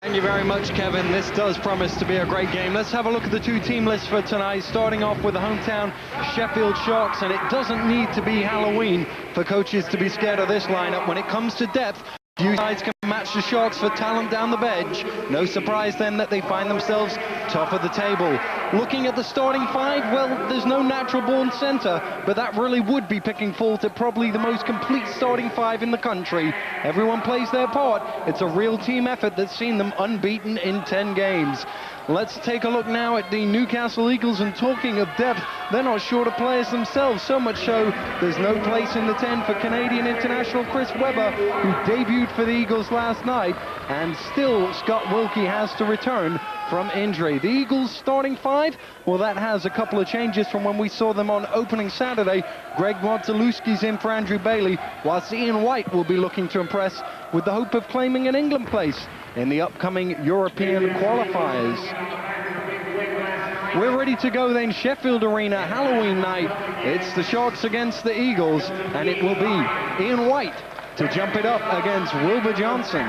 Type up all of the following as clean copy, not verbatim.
Thank you very much, Kevin. This does promise to be a great game. Let's have a look at the two team lists for tonight, starting off with the hometown Sheffield Sharks, and it doesn't need to be Halloween for coaches to be scared of this lineup. When it comes to depth, few sides can match the Sharks for talent down the bench. No surprise then that they find themselves top of the table. Looking at the starting five, well, there's no natural-born centre, but that really would be picking fault at probably the most complete starting five in the country. Everyone plays their part. It's a real team effort that's seen them unbeaten in 10 games. Let's take a look now at the Newcastle Eagles, and talking of depth, they're not short of players themselves, so much so there's no place in the 10 for Canadian international Chris Webber, who debuted for the Eagles last night, and still Scott Wilkie has to return from injury. The Eagles starting five, well, that has a couple of changes from when we saw them on opening Saturday. Greg Modzalewski's in for Andrew Bailey, whilst Ian White will be looking to impress with the hope of claiming an England place in the upcoming European qualifiers. We're ready to go then. Sheffield Arena, Halloween night. It's the Sharks against the Eagles, and it will be Ian White to jump it up against Wilbur Johnson.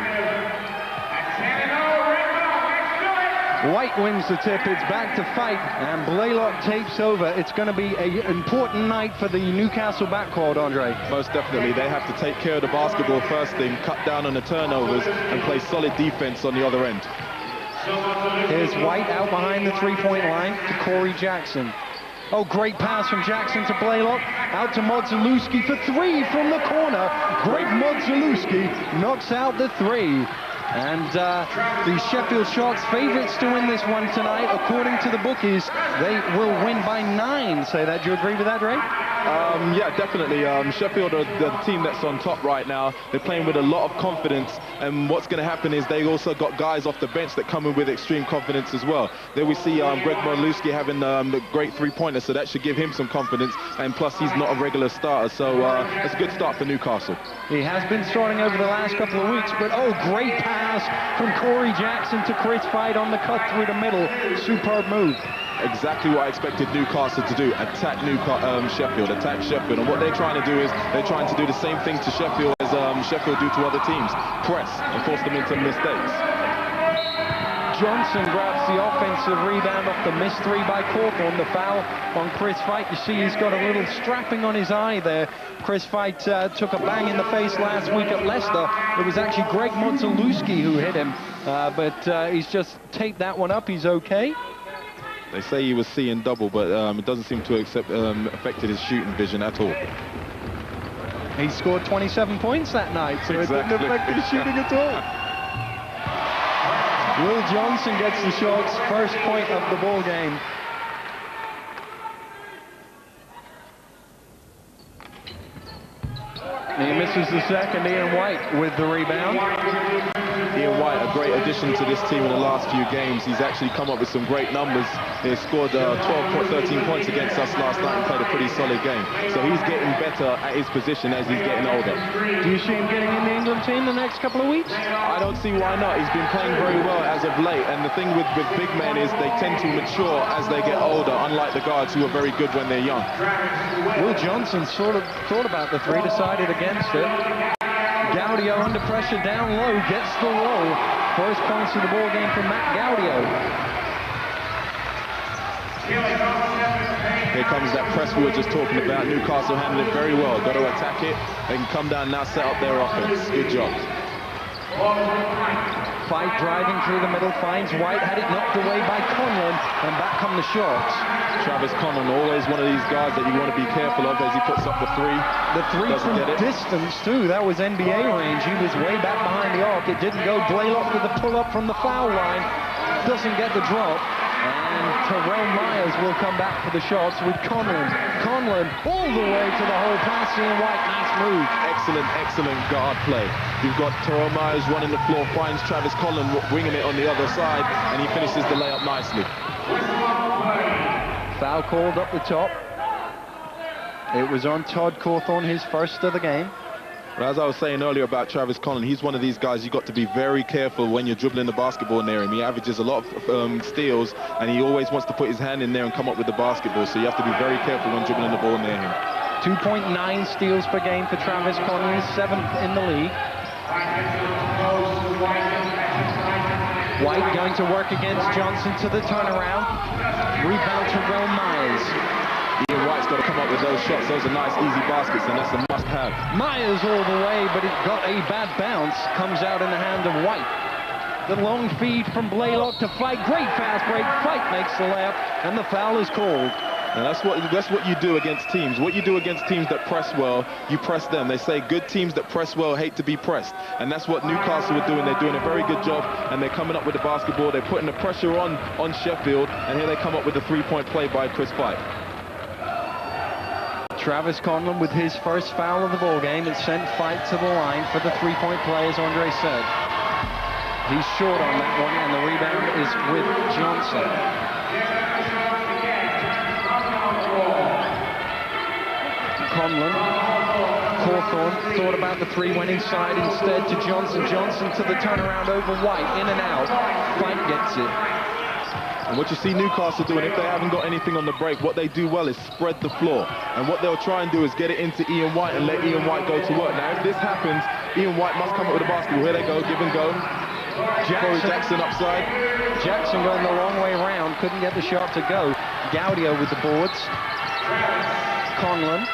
White wins the tip, it's back to fight, and Blaylock takes over. It's going to be an important night for the Newcastle backcourt, Andre. Most definitely. They have to take care of the basketball first thing, cut down on the turnovers, and play solid defense on the other end. Here's White out behind the three-point line to Corey Jackson. Oh, great pass from Jackson to Blaylock, out to Modzalewski for three from the corner. Greg Modzalewski knocks out the three. And the Sheffield Sharks favourites to win this one tonight. According to the bookies, they will win by 9. Say that. Do you agree with that, Ray? Yeah, definitely. Sheffield are the team that's on top right now. They're playing with a lot of confidence, and what's going to happen is they also got guys off the bench that come in with extreme confidence as well. There we see Greg Modzalewski having the great three-pointer, so that should give him some confidence, and plus he's not a regular starter, so it's a good start for Newcastle. He has been starting over the last couple of weeks, but oh, great pass from Corey Jackson to Chris Fight on the cut through the middle. Superb move. Exactly what I expected Newcastle to do, attack Sheffield, attack Sheffield. And what they're trying to do is they're trying to do the same thing to Sheffield as Sheffield do to other teams. Press and force them into mistakes. Johnson grabs the offensive rebound off the missed three by Cawthorn. The foul on Chris Fight. You see he's got a little strapping on his eye there. Chris Fight took a bang in the face last week at Leicester. It was actually Greg Modzalewski who hit him, but he's just taped that one up. He's okay. They say he was seeing double, but it doesn't seem to have affected his shooting vision at all. He scored 27 points that night, so exactly. It didn't affect his shooting at all. Will Johnson gets the Sharks' first point of the ball game. He misses the second. Ian White with the rebound. Ian White, a great addition to this team in the last few games. He's actually come up with some great numbers. He scored 13 points against us last night and played a pretty solid game. So he's getting better at his position as he's getting older. Do you see him getting in the England team the next couple of weeks? I don't see why not. He's been playing very well as of late. And the thing with big men is they tend to mature as they get older, unlike the guards who are very good when they're young. Will Johnson sort of thought about the three, decided against it. Gaudio under pressure down low, gets the roll. First points of the ball game from Matt Gaudio. Here comes that press we were just talking about. Newcastle handled it very well. Got to attack it. They can come down now, set up their offense. Good job. Fight driving through the middle, finds White, had it knocked away by Conlon, and back come the Sharks. Travis Conlon, always one of these guys that you want to be careful of as he puts up the three. The three from distance too, that was NBA range. He was way back behind the arc. It didn't go. Blaylock with the pull-up from the foul line. Doesn't get the drop. And Terrell Myers will come back for the Sharks with Conlon. Conlon all the way to the hole, passing White. Nice move. Excellent guard play. You've got Terrell Myers running the floor, finds Travis Conlon winging it on the other side, and he finishes the layup nicely. Foul called up the top. It was on Todd Cawthorn, his first of the game. But as I was saying earlier about Travis Conlon, he's one of these guys you got to be very careful when you're dribbling the basketball near him. He averages a lot of steals, and he always wants to put his hand in there and come up with the basketball, so you have to be very careful when dribbling the ball near him. 2.9 steals per game for Travis Conlon, 7th in the league. White going to work against Johnson to the turnaround. Rebound to Terrell Myers. Ian White's got to come up with those shots. Those are nice, easy baskets, and that's a must-have. Myers all the way, but it got a bad bounce. Comes out in the hand of White. The long feed from Blaylock to Fight. Great fast break. Fight makes the layup, and the foul is called. And that's what you do against teams. What you do against teams that press well, you press them. They say good teams that press well hate to be pressed. And that's what Newcastle are doing. They're doing a very good job, and they're coming up with the basketball. They're putting the pressure on Sheffield, and here they come up with a three-point play by Chris Fight. Travis Conlon with his first foul of the ball game. It sent Fight to the line for the three-point play, as Andre said. He's short on that one, and the rebound is with Johnson. Conlon, Cawthorn thought about the three, went inside instead to Johnson. Johnson to the turnaround over White, in and out. Fight gets it. And what you see Newcastle doing, if they haven't got anything on the break, what they do well is spread the floor. And what they'll try and do is get it into Ian White and let Ian White go to work. Now, if this happens, Ian White must come up with a basketball. Here they go, give and go. Jackson upside. Jackson going the long way around, couldn't get the shot to go. Gaudio with the boards. Conlon.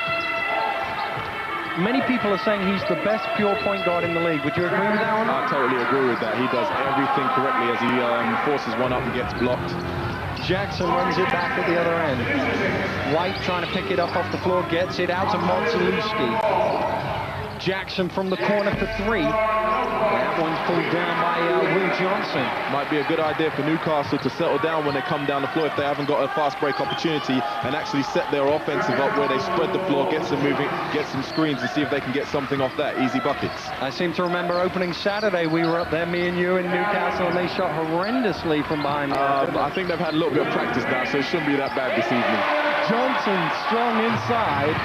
Many people are saying he's the best pure point guard in the league. Would you agree with that one? I totally agree with that. He does everything correctly as he forces one up and gets blocked. Jackson runs it back at the other end. White trying to pick it up off the floor, gets it out to Montzelewski. Jackson from the corner for three. That one's pulled down by Will Johnson. Might be a good idea for Newcastle to settle down when they come down the floor if they haven't got a fast break opportunity, and actually set their offensive up where they spread the floor, get some moving, get some screens, and see if they can get something off that. Easy buckets. I seem to remember opening Saturday we were up there, me and you in Newcastle, and they shot horrendously from behind. I think they've had a little bit of practice now, so it shouldn't be that bad this evening. Johnson strong inside.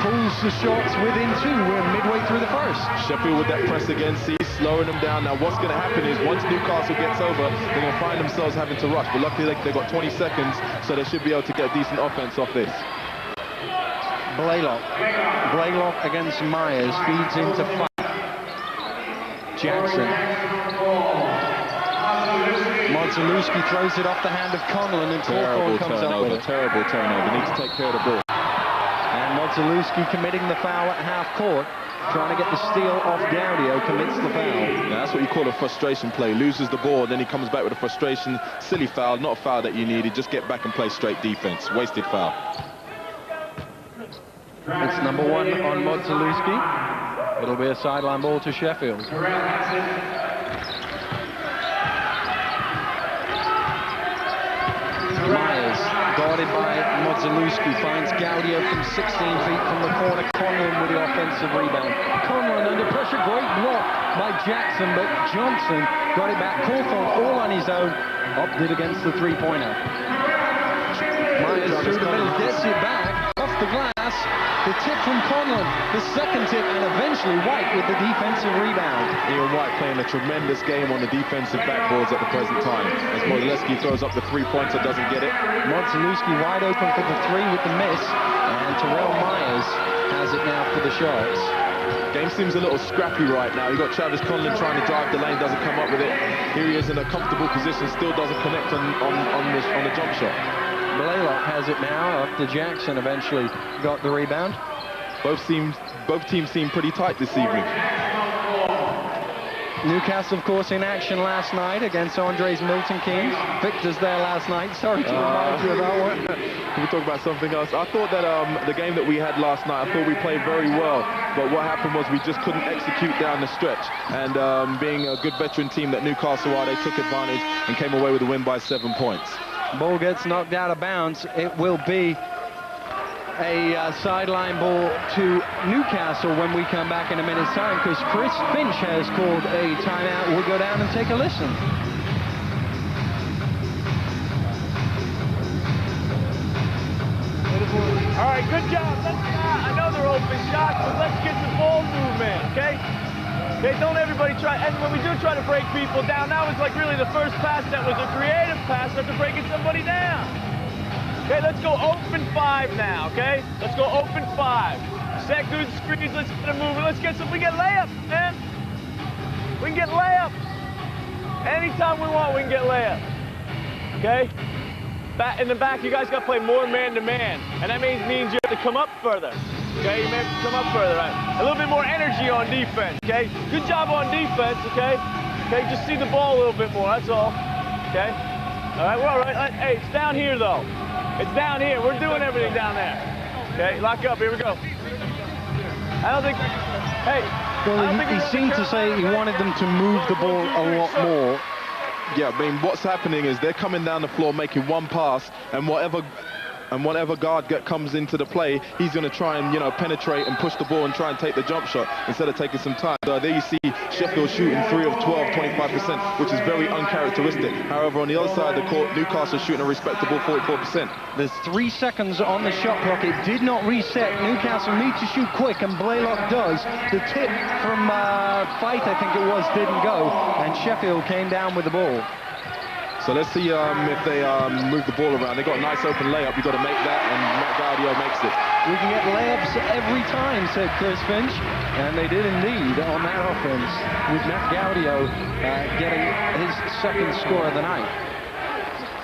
Pulls the shots within two. We're midway through the first. Sheffield with that press again, slowing them down. Now what's going to happen is once Newcastle gets over, they're going to find themselves having to rush. But luckily they've got 20 seconds, so they should be able to get a decent offense off this. Blaylock against Myers, feeds into Fight. Jackson. Montzelewski throws it off the hand of Conlon, and Cawthorn comes up with it. Terrible turnover. Needs to take care of the ball. And Montzelewski committing the foul at half court, trying to get the steal off Gaudio, commits the foul. Now, that's what you call a frustration play. Loses the ball, then he comes back with a frustration. Silly foul, not a foul that you needed. Just get back and play straight defense. Wasted foul. It's number one on Montzelewski. It'll be a sideline ball to Sheffield. Myers, guarded by Montzelewski, finds Gaudio from 16 feet from the corner. Conlon with the offensive rebound. Conlon under pressure, great block by Jackson, but Johnson got it back. Cawthorn all on his own, opted against the three-pointer. Myers through the middle, gets it back, off the glass. The tip from Conlon, the second tip, and eventually White with the defensive rebound. Ian White playing a tremendous game on the defensive backboards at the present time. As Montzelewski throws up the three-pointer, doesn't get it. Montzelewski wide open for the three with the miss, and Terrell Myers has it now for the shots. Game seems a little scrappy right now. You've got Travis Conlon trying to drive the lane, doesn't come up with it. Here he is in a comfortable position, still doesn't connect on the jump shot. Blaylock has it now after Jackson eventually got the rebound. Both teams seem pretty tight this evening. Newcastle, of course, in action last night against Andre's Milton Keynes. Victor's there last night. Sorry to remind you of that one. Can we talk about something else? I thought that the game that we had last night, I thought we played very well. But what happened was we just couldn't execute down the stretch. And being a good veteran team that Newcastle are, they took advantage and came away with a win by 7 points. Ball gets knocked out of bounds. It will be a sideline ball to Newcastle when we come back in a minute's time, because Chris Finch has called a timeout. We'll go down and take a listen. All right, good job. I know they're open shots, but let's get the ball movement, okay? Okay, don't everybody try, and when we do try to break people down, that was like really the first pass that was a creative pass after breaking somebody down. Okay, let's go open 5 now, okay? Let's go open 5. Set good screens, let's get it moving, let's get some, we get layups, man. We can get layups. Anytime we want, we can get layups. Okay? In the back, you guys got to play more man-to-man. And that means you have to come up further. Okay? You may have to come up further, right? A little bit more energy on defense, okay? Good job on defense, okay? Okay, just see the ball a little bit more, that's all. Okay? All right, we're all right. Hey, it's down here, though. It's down here. We're doing everything down there. Okay, lock up. Here we go. I don't think... Hey, well, he seemed to say he wanted them to move the ball a lot more. Yeah, I mean, what's happening is they're coming down the floor, making one pass, and whatever guard comes into the play, he's going to try and, you know, penetrate and push the ball and try and take the jump shot instead of taking some time. So there you see Sheffield shooting 3 of 12, 25%, which is very uncharacteristic. However, on the other side of the court, Newcastle shooting a respectable 44%. There's 3 seconds on the shot clock. It did not reset. Newcastle need to shoot quick, and Blaylock does. The tip from Fight, I think it was, didn't go, and Sheffield came down with the ball. So let's see if they move the ball around. They got a nice open layup. You've got to make that, and Matt Gaudio makes it. We can get layups every time, said Chris Finch, and they did indeed on that offense, with Matt Gaudio getting his second score of the night.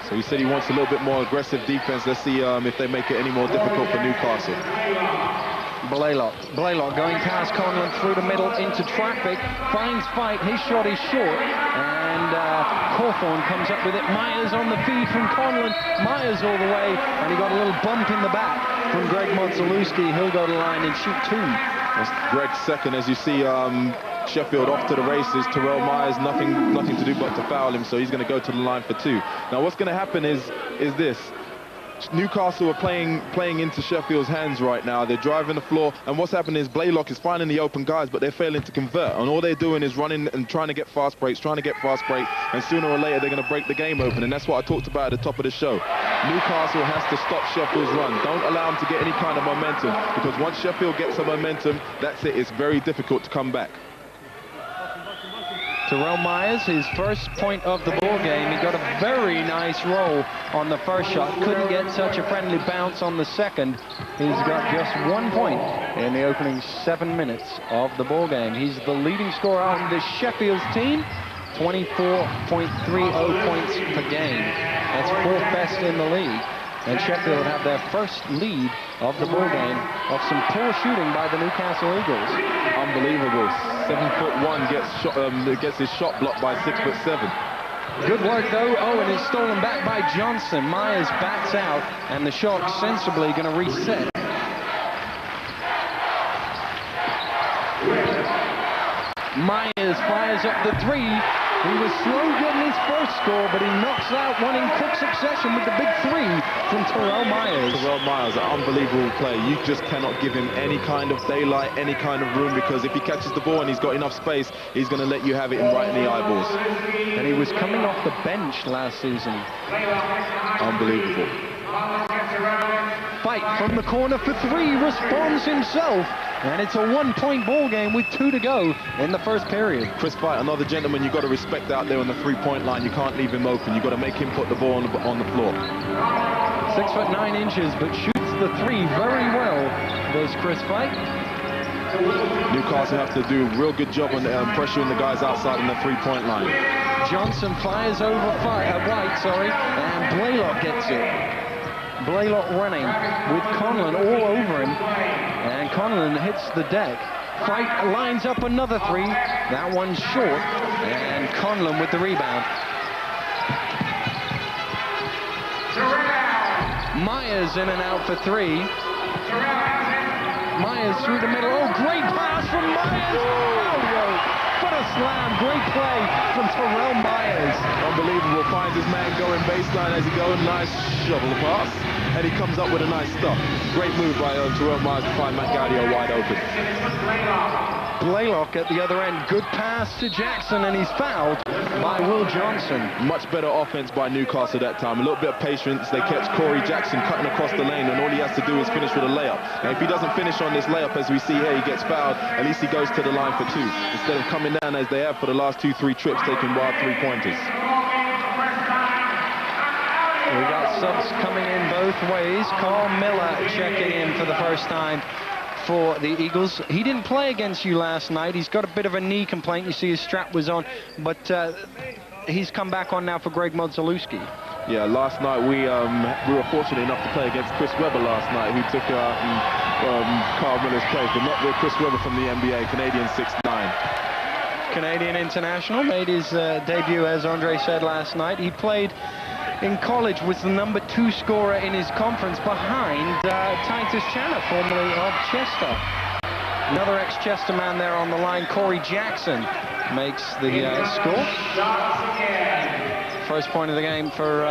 So he said he wants a little bit more aggressive defense. Let's see if they make it any more difficult for Newcastle. Blaylock going past Conlon through the middle into traffic, finds Fight, his shot is short, and Cawthorn comes up with it. Myers on the feed from Conlon, Myers all the way, and he got a little bump in the back from Greg Montzelewski. He'll go to the line and shoot 2. That's Greg's second, as you see Sheffield off to the races. Terrell Myers, nothing to do but to foul him, so he's going to go to the line for 2. Now what's going to happen is this. Newcastle are playing into Sheffield's hands right now. They're driving the floor, and what's happening is Blaylock is finding the open guys, but they're failing to convert, and all they're doing is running and trying to get fast breaks, and sooner or later they're going to break the game open, and that's what I talked about at the top of the show. Newcastle has to stop Sheffield's run. Don't allow them to get any kind of momentum, because once Sheffield gets some momentum, that's it. It's very difficult to come back. Terrell Myers, his first point of the ball game. He got a very nice roll on the first shot. Couldn't get such a friendly bounce on the second. He's got just 1 point in the opening 7 minutes of the ball game. He's the leading scorer on the Sheffield's team. 24.30 points per game. That's 4th best in the league. And Sheffield have their first lead of the ball game off some poor shooting by the Newcastle Eagles. Unbelievable. 7'1" gets his shot blocked by 6'7". Good work though. Oh, and it's stolen back by Johnson. Myers backs out, and the Sharks sensibly going to reset. Myers fires up the 3. He was slow getting his first score, but he knocks out one in quick succession with the big 3 from Terrell Myers. Terrell Myers, an unbelievable play. You just cannot give him any kind of daylight, any kind of room, because if he catches the ball and he's got enough space, he's going to let you have it right in the eyeballs. And he was coming off the bench last season. Unbelievable. Fight from the corner for 3, responds himself. And it's a 1-point ball game with 2 to go in the first period. Chris Fight, another gentleman you've got to respect out there on the 3-point line. You can't leave him open. You've got to make him put the ball on the floor. 6'9" but shoots the 3 very well, does Chris Fight. Newcastle have to do a real good job on pressuring the guys outside on the 3-point line. Johnson fires over White, and Blaylock gets it. Blaylock running with Conlon all over him, and Conlon hits the deck. Fight lines up another 3. That one's short, and Conlon with the rebound. Myers in and out for 3. Myers through the middle. Oh, great pass from Myers! Oh, what a slam. Great play from Terrell Myers. Unbelievable. Finds his man going baseline as he goes. Nice shovel pass. And he comes up with a nice stop. Great move by Terrell Myers to find Matt Gaudio wide open. Blaylock at the other end. Good pass to Jackson, and he's fouled by Will Johnson. Much better offense by Newcastle that time. A little bit of patience. They catch Corey Jackson cutting across the lane, and all he has to do is finish with a layup. Now, if he doesn't finish on this layup, as we see here, he gets fouled. At least he goes to the line for 2, instead of coming down as they have for the last 2-3 trips, taking wild 3-pointers. We got subs coming in both ways. Carl Miller checking in for the first time for the Eagles. He didn't play against you last night. He's got a bit of a knee complaint. You see his strap was on, but he's come back on now for Greg Modzelewski. Yeah, last night we were fortunate enough to play against Chris Webber last night, who took Carl Miller's place, but not with Chris Webber from the NBA, Canadian 6'9". Canadian international, made his debut, as Andre said last night. He played in college, was the #2 scorer in his conference behind Titus Channer, formerly of Chester. Another ex-Chester man there on the line, Corey Jackson, makes the score. First point of the game for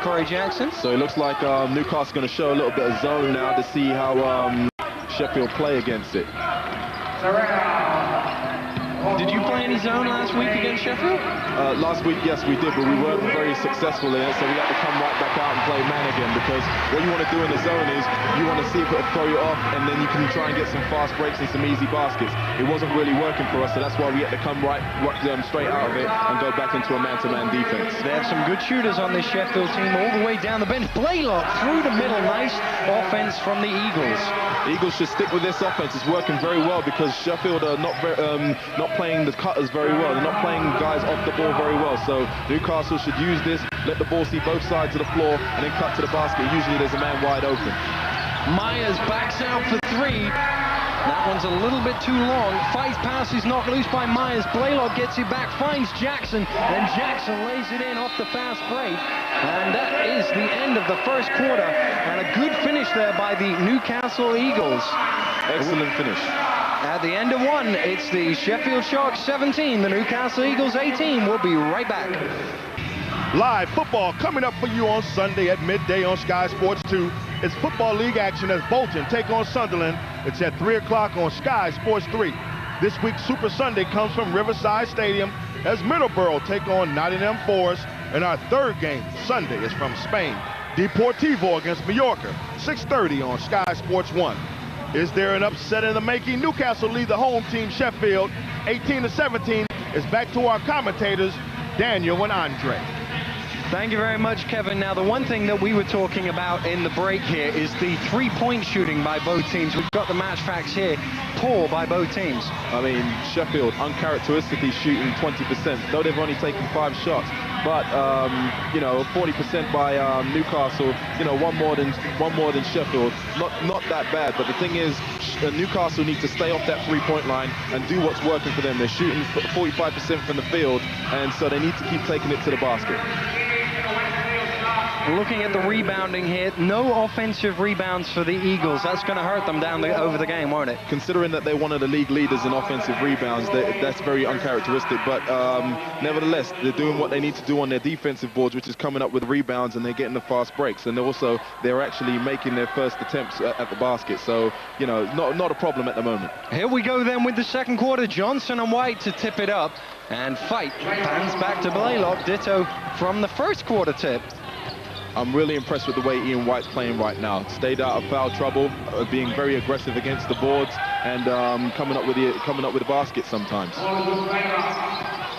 Corey Jackson. So it looks like Newcastle's going to show a little bit of zone now to see how Sheffield play against it. Did you play any zone last week against Sheffield? Last week, yes, we did, but we weren't very successful in it, so we had to come right back out and play man again, because what you want to do in the zone is you want to see if it'll throw you off, and then you can try and get some fast breaks and some easy baskets. It wasn't really working for us, so that's why we had to come straight out of it and go back into a man-to-man defense. They have some good shooters on this Sheffield team all the way down the bench. Blaylock through the middle, nice offense from the Eagles. The Eagles should stick with this offense. It's working very well because Sheffield are not playing the cutters very well. They're not playing guys off the ball very well. So Newcastle should use this, let the ball see both sides of the floor, and then cut to the basket. Usually there's a man wide open. Myers backs out for three. That one's a little bit too long. Five passes knocked loose by Myers. Blaylock gets it back, finds Jackson, and Jackson lays it in off the fast break. And that is the end of the first quarter, and a good finish there by the Newcastle Eagles. Excellent finish. At the end of one, it's the Sheffield Sharks 17, the Newcastle Eagles 18. We'll be right back. Live football coming up for you on Sunday at midday on Sky Sports 2. It's Football League action as Bolton take on Sunderland. It's at 3 o'clock on Sky Sports 3. This week's Super Sunday comes from Riverside Stadium as Middleborough take on Nottingham Forest. And our third game, Sunday, is from Spain. Deportivo against Mallorca, 6:30 on Sky Sports 1. Is there an upset in the making? Newcastle lead the home team Sheffield 18-17. It's back to our commentators, Daniel and Andre. Thank you very much, Kevin. Now, the one thing that we were talking about in the break here is the three-point shooting by both teams. We've got the match facts here. Poor by both teams. I mean, Sheffield uncharacteristically shooting 20%, though they've only taken 5 shots. But, 40% by Newcastle, one more than Sheffield. Not that bad, but the thing is, Newcastle need to stay off that three-point line and do what's working for them. They're shooting 45% from the field, and so they need to keep taking it to the basket. Looking at the rebounding here, no offensive rebounds for the Eagles. That's going to hurt them over the game, won't it? Considering that they're one of the league leaders in offensive rebounds, that's very uncharacteristic. But nevertheless, they're doing what they need to do on their defensive boards, which is coming up with rebounds, and they're getting the fast breaks. And they're actually making their first attempts at the basket. So, not a problem at the moment. Here we go then with the second quarter. Johnson and White to tip it up. And Fight hands back to Blaylock. Ditto from the first quarter tip. I'm really impressed with the way Ian White's playing right now. Stayed out of foul trouble, being very aggressive against the boards, and coming up with the basket sometimes.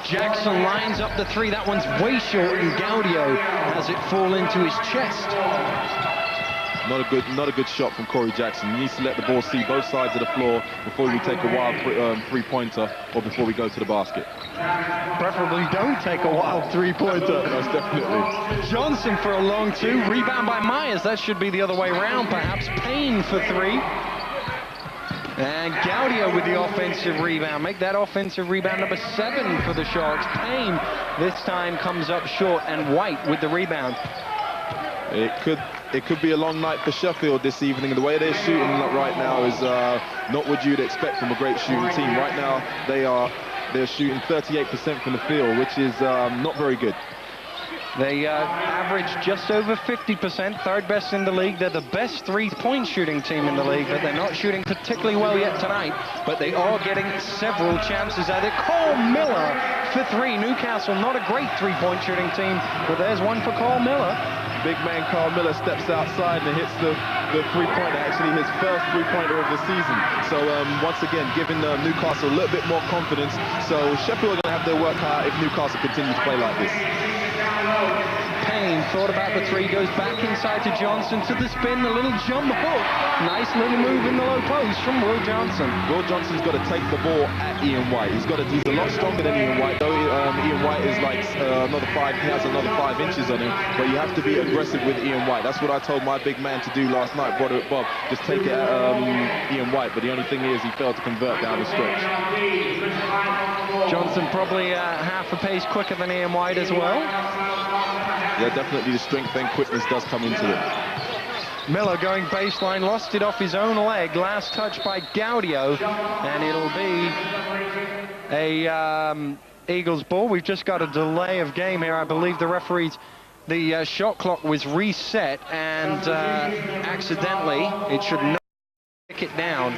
Jackson lines up the three. That one's way short, and Gaudio has it fall into his chest. Not a good shot from Corey Jackson. He needs to let the ball see both sides of the floor before we take a wild three-pointer or before we go to the basket. Preferably don't take a wild three-pointer. Most definitely. Johnson for a long two. Rebound by Myers. That should be the other way around, perhaps. Payne for three. And Gaudio with the offensive rebound. Make that offensive rebound number 7 for the Sharks. Payne this time comes up short, and White with the rebound. It could be a long night for Sheffield this evening. The way they're shooting right now is not what you'd expect from a great shooting team. Right now, they're shooting 38% from the field, which is not very good. They average just over 50%, third best in the league. They're the best three-point shooting team in the league, but they're not shooting particularly well yet tonight. But they are getting several chances at it. Cole Miller for three. Newcastle, not a great three-point shooting team, but there's one for Cole Miller. Big man Carl Miller steps outside and hits the three-pointer, actually his first three-pointer of the season. So once again, giving Newcastle a little bit more confidence. So Sheffield are going to have their work hard if Newcastle continue to play like this. Payne Payne thought about the three, goes back inside to Johnson, to the spin, the little jump hook. Nice little move in the low post from Will Johnson. Will Johnson's got to take the ball at Ian White. He's a lot stronger than Ian White, though. Ian White is like he has another 5 inches on him, but you have to be aggressive with Ian White. That's what I told my big man to do last night, Broderick Bob. Just take it at Ian White, but the only thing is he failed to convert down the stretch. Johnson probably half a pace quicker than Ian White as well. Yeah, definitely the strength and quickness does come into it. Miller going baseline, lost it off his own leg. Last touch by Gaudio, and it'll be a Eagles ball. We've just got a delay of game here. I believe the shot clock was reset, and accidentally it should not tick it down.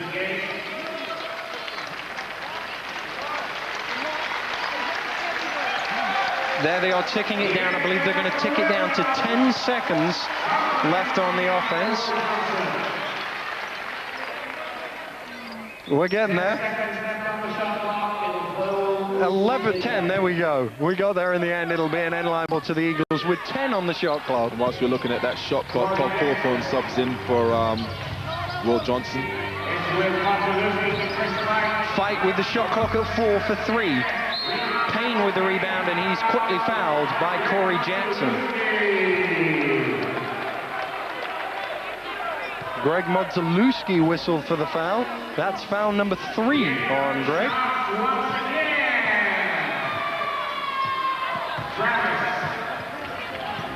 There they are ticking it down. I believe they're going to tick it down to 10 seconds left on the offense. We're getting there. 11-10, there we go. We got there in the end. It'll be an end line ball to the Eagles with 10 on the shot clock. And whilst we're looking at that shot clock, Todd Hawthorne subs in for Will Johnson. Fight with the shot clock at 4 for 3. Payne with the rebound, and he's quickly fouled by Corey Jackson. Greg Modzelewski whistled for the foul. That's foul number 3 on Greg.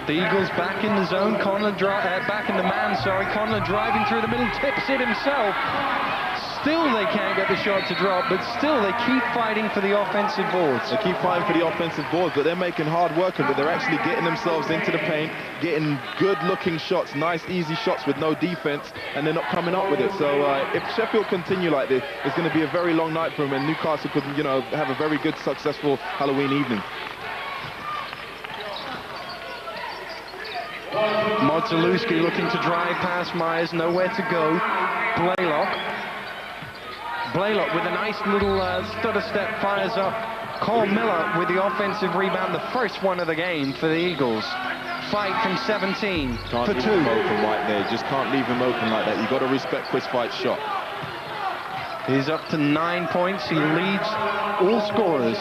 The Eagles back in the zone. Back in the man, sorry. Conlon driving through the middle, tips it himself. Still they can't get the shot to drop, but still they keep fighting for the offensive boards. They keep fighting for the offensive boards, but they're making hard work of it. They're actually getting themselves into the paint, getting good-looking shots, nice, easy shots with no defense, and they're not coming up with it. So if Sheffield continue like this, it's going to be a very long night for them, and Newcastle could, have a very good, successful Halloween evening. Modzelewski looking to drive past Myers, nowhere to go. Blaylock with a nice little stutter step, fires up. Cole Miller with the offensive rebound, the first one of the game for the Eagles. Fight from 17 can't for 2. Leave him open right there. Just can't leave him open like that. You've got to respect Chris Fight's shot. He's up to 9 points. He leads all scorers.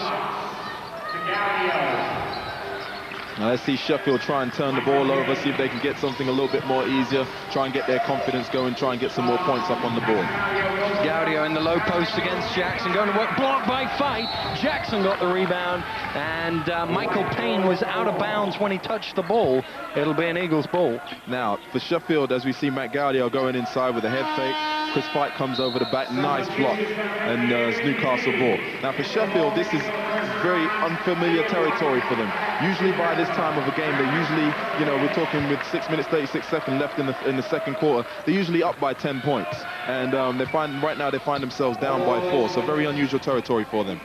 Now let's see Sheffield try and turn the ball over, see if they can get something a little bit more easier, try and get their confidence going, try and get some more points up on the board. Gaudio in the low post against Jackson, going to work, blocked by Fight. Jackson got the rebound, and Michael Payne was out of bounds when he touched the ball. It'll be an Eagles ball. Now, for Sheffield, as we see Matt Gaudio going inside with a head fake, Chris Fight comes over the back, nice block, and it's Newcastle ball. Now for Sheffield, this is very unfamiliar territory for them. Usually by this time of a game, they're usually, we're talking with 6 minutes, 36 seconds left in the second quarter, they're usually up by 10 points. And right now they find themselves down by 4, so very unusual territory for them.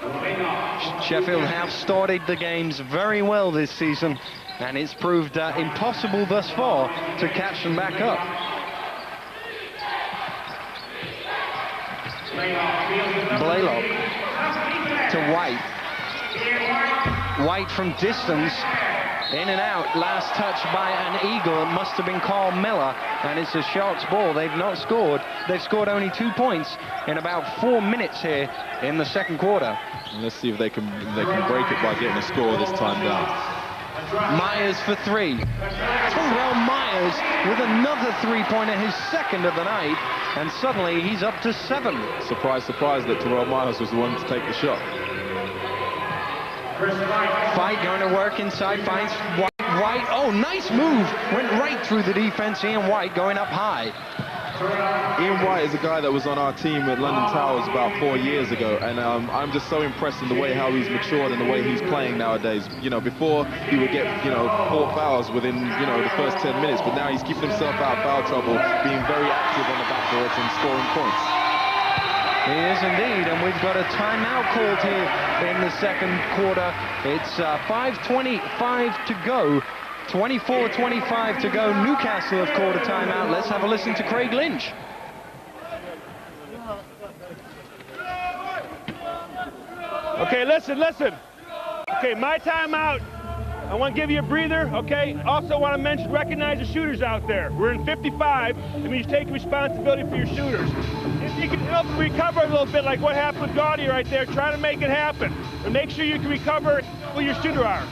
Sheffield have started the games very well this season, and it's proved impossible thus far to catch them back up. Blaylock to White. White from distance, in and out. Last touch by an Eagle. It must have been Carl Miller, and it's a Sharks ball. They've not scored. They've scored only 2 points in about 4 minutes here in the second quarter. And let's see if they can break it by getting a score this time down. Myers for 3. Terrell Myers with another 3-pointer, his second of the night, and suddenly he's up to 7. Surprise, surprise that Terrell Myers was the one to take the shot. Fight going to work inside, finds White. Oh, nice move. Went right through the defense. Ian White going up high. Ian White is a guy that was on our team at London Towers about 4 years ago, and I'm just so impressed in the way how he's matured and the way he's playing nowadays. Before he would get 4 fouls within the first 10 minutes, but now he's keeping himself out of foul trouble, being very active on the backboards and scoring points. He is indeed, and we've got a timeout called here in the second quarter. It's 5:25 to go. 24-25 to go. Newcastle have called a timeout. Let's have a listen to Craig Lynch. Okay, listen. Okay, my timeout. I want to give you a breather, okay? Also want to recognize the shooters out there. We're in 55. That means taking responsibility for your shooters. If you can help recover a little bit like what happened with Gaudy right there, try to make it happen. And make sure you can recover where your shooter are.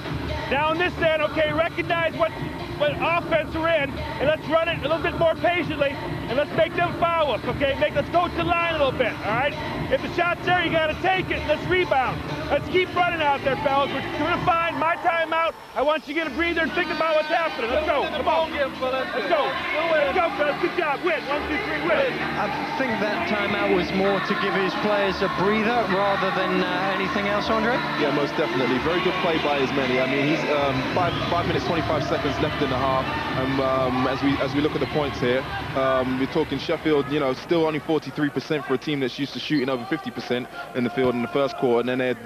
Now on this end, okay, recognize what offense we're in, and let's run it a little bit more patiently, and let's make them foul us, okay? Let's go to the line a little bit, all right? If the shot's there, you got to take it. Let's rebound. Let's keep running out there, fellas. We're doing fine. My timeout. I want you to get a breather and think about what's happening. Let's go. Come on. Let's go. Let's go, fellas. Good job. Win. 1, 2, 3, win. I think that timeout was more to give his players a breather rather than anything else, Andre? Yeah, most definitely. Very good play by his many. I mean, he's 5 minutes, 25 seconds left in the half. As we look at the points here, we're talking Sheffield, you know, still only 43% for a team that's used to shooting over 50% in the field in the first quarter, and then they've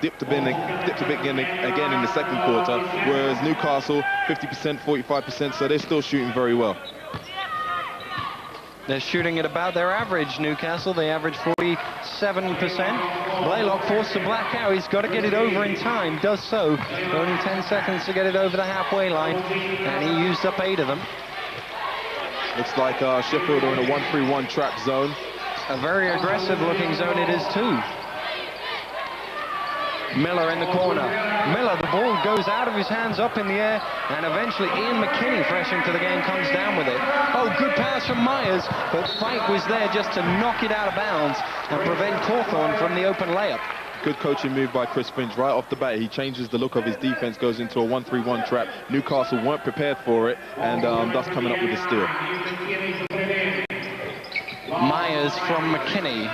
dipped a bit again in the second quarter, whereas Newcastle 50%, 45%, so they're still shooting very well. They're shooting at about their average, Newcastle. They average 47%. Blaylock forced to black out. He's got to get it over in time. Does so. Only 10 seconds to get it over the halfway line. And he used up 8 of them. Looks like Sheffield are in a 1-3-1 trap zone. A very aggressive looking zone it is too. Miller in the corner. Miller, the ball goes out of his hands up in the air, and eventually Ian McKinney, fresh into the game, comes down with it. Oh, good pass from Myers, but Fike was there just to knock it out of bounds and prevent Cawthorn from the open layup. Good coaching move by Chris Finch. Right off the bat, he changes the look of his defense, goes into a 1-3-1 trap. Newcastle weren't prepared for it, and thus coming up with a steal. Myers from McKinney.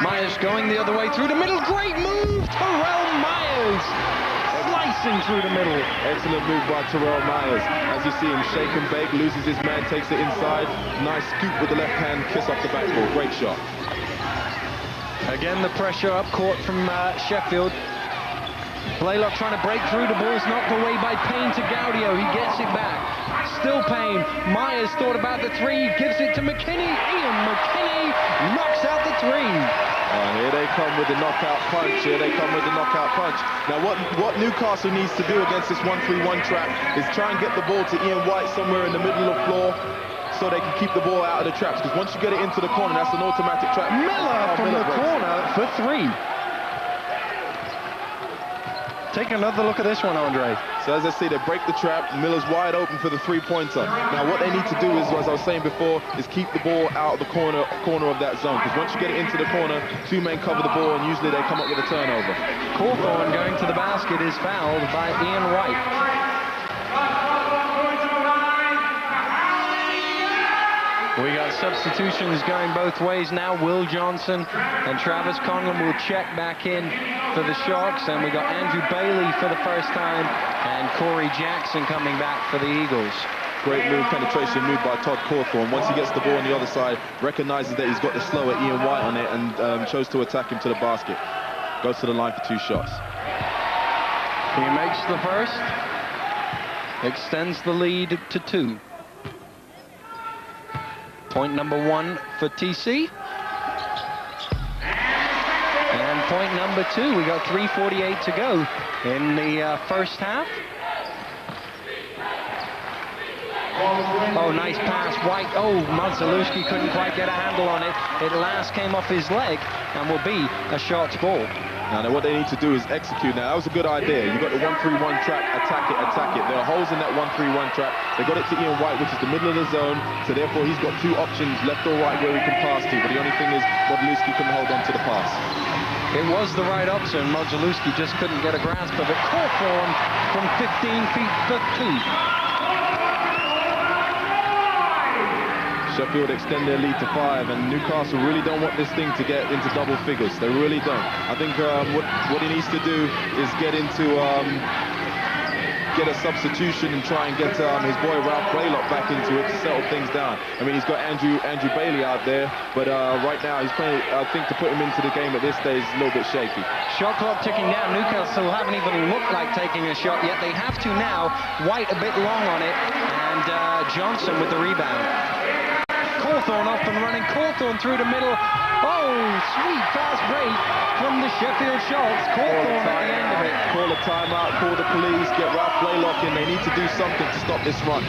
Myers going the other way through the middle. Great move, Terrell Myers. Slicing through the middle. Excellent move by Terrell Myers. As you see him shake and bake, loses his man, takes it inside. Nice scoop with the left hand, kiss off the backboard. Great shot. Again, the pressure up court from Sheffield. Blaylock trying to break through. The ball's knocked away by Payne to Gaudio. He gets it back. Still Payne. Myers thought about the 3. Gives it to McKinney. Ian McKinney knocks out the 3. Here they come with the knockout punch. Here they come with the knockout punch. Now, what Newcastle needs to do against this 1-3-1 trap is try and get the ball to Ian White somewhere in the middle of the floor, so they can keep the ball out of the traps. Because once you get it into the corner, that's an automatic trap. Miller from the corner for 3. Take another look at this one, Andre. So as I say, they break the trap. Miller's wide open for the 3-pointer. Now what they need to do is, as I was saying before, is keep the ball out of the corner of that zone. Because once you get it into the corner, 2 men cover the ball, and usually they come up with a turnover. Cawthorn going to the basket is fouled by Ian White. We got substitutions going both ways now. Will Johnson and Travis Conlon will check back in for the Sharks. And we got Andrew Bailey for the first time and Corey Jackson coming back for the Eagles. Great move, penetration move by Todd Cawthorn. Once he gets the ball on the other side, recognizes that he's got the slower Ian White on it and chose to attack him to the basket. Goes to the line for 2 shots. He makes the first. Extends the lead to 2. Point number 1 for TC. And point number 2. We got 3:48 to go in the first half. Oh, nice pass. White. Oh, Modzelewski couldn't quite get a handle on it. It last came off his leg and will be a Sharks ball. Now, what they need to do is execute. Now, that was a good idea. You got the 1-3-1 trap, attack it. There are holes in that 1-3-1 trap. They got it to Ian White, which is the middle of the zone. So therefore, he's got 2 options, left or right, where he can pass to. But the only thing is, Modzelewski couldn't hold on to the pass. It was the right option. Modzelewski just couldn't get a grasp of it. Cawthorn from 15 feet for 2. Sheffield extend their lead to 5, and Newcastle really don't want this thing to get into double figures. They really don't. I think what he needs to do is get a substitution and try and get his boy Ralph Blaylock back into it to settle things down. I mean, he's got Andrew Bailey out there, but right now he's playing. I think to put him into the game at this stage is a little bit shaky. Shot clock ticking down. Newcastle haven't even looked like taking a shot yet. They have to now. White a bit long on it, and Johnson with the rebound. Cawthorn up and running. Cawthorn through the middle. Oh, sweet fast break from the Sheffield Sharks. Cawthorn at the end of it. Call a timeout, call the police, get Ralph Blaylock in. They need to do something to stop this run.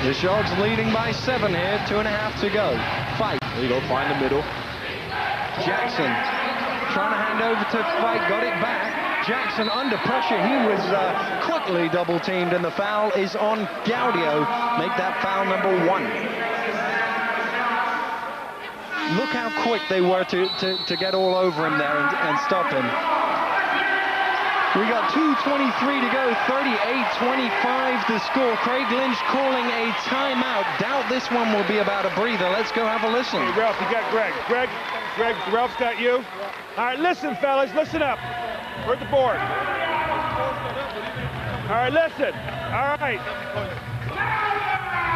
The Sharks leading by 7 here, 2.5 to go. Fight. There you go, find the middle. Jackson trying to hand over to Fight, got it back. Jackson under pressure. He was quickly double teamed, and the foul is on Gaudio. Make that foul number 1. Look how quick they were to get all over him there and stop him. We got 2:23 to go, 38-25 the score. Craig Lynch calling a timeout. Doubt this one will be about a breather. Let's go have a listen. Hey, Ralph, you got Greg. Greg, Ralph's got you. All right, listen, fellas, listen up. We're at the board. All right, listen.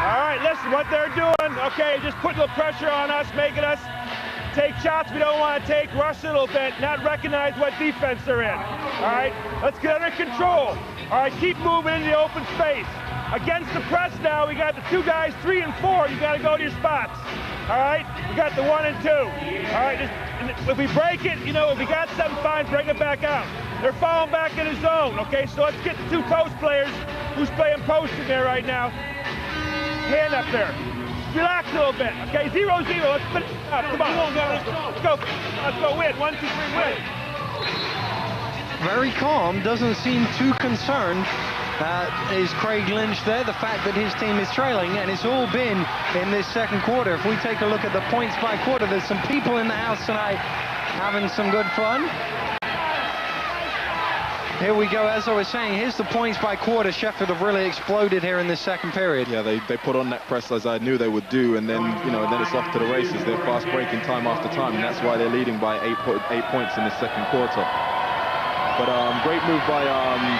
All right, listen, what they're doing, okay, just putting a little pressure on us, making us take shots we don't want to take, rush a little bit, not recognize what defense they're in. All right, let's get under control. All right, keep moving into the open space. Against the press now, we got the 2 guys, 3 and 4. You got to go to your spots. All right, we got the 1 and 2. All right, if we break it, you know, if we got something fine, bring it back out. They're falling back in the zone. Okay, so let's get the 2 post players who's playing post in there right now. Hand up there. Relax a little bit. Okay, 0-0. Let's finish it up. Come on. Let's go. Let's go. Win. 1, 2, 3. Win. Very calm. Doesn't seem too concerned. Is Craig Lynch there? The fact that his team is trailing, and it's all been in this second quarter. If we take a look at the points by quarter, there's some people in the house tonight having some good fun. Here we go, as I was saying, here's the points by quarter. Sheffield have really exploded here in this second period. Yeah, they put on that press as I knew they would do, and then, you know, then it's off to the races. They're fast breaking time after time, and that's why they're leading by 8 points in the second quarter. But great move by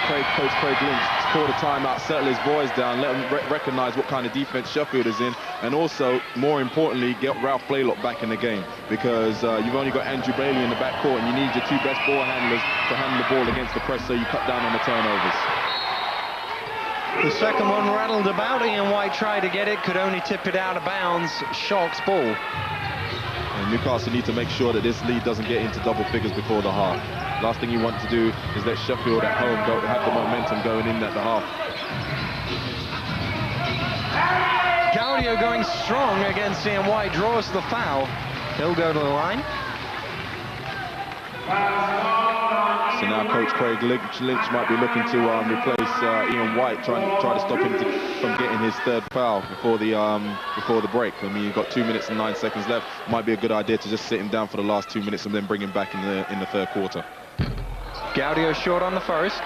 Coach Craig Lynch to call the timeout, settle his boys down, let them recognize what kind of defense Sheffield is in, and also, more importantly, get Ralph Blaylock back in the game, because you've only got Andrew Bailey in the backcourt, and you need your 2 best ball handlers to handle the ball against the press, so you cut down on the turnovers. The second one rattled about. Ian White tried to get it, could only tip it out of bounds. Sharks ball. And Newcastle need to make sure that this lead doesn't get into double figures before the half. Last thing you want to do is let Sheffield at home have the momentum going in at the half. Gaudio going strong against Ian White, draws the foul. He'll go to the line. So now Coach Craig Lynch might be looking to replace Ian White, try to stop him from getting his 3rd foul before the break. I mean, you've got 2 minutes and 9 seconds left. Might be a good idea to just sit him down for the last 2 minutes and then bring him back in the 3rd quarter. Gaudio short on the first.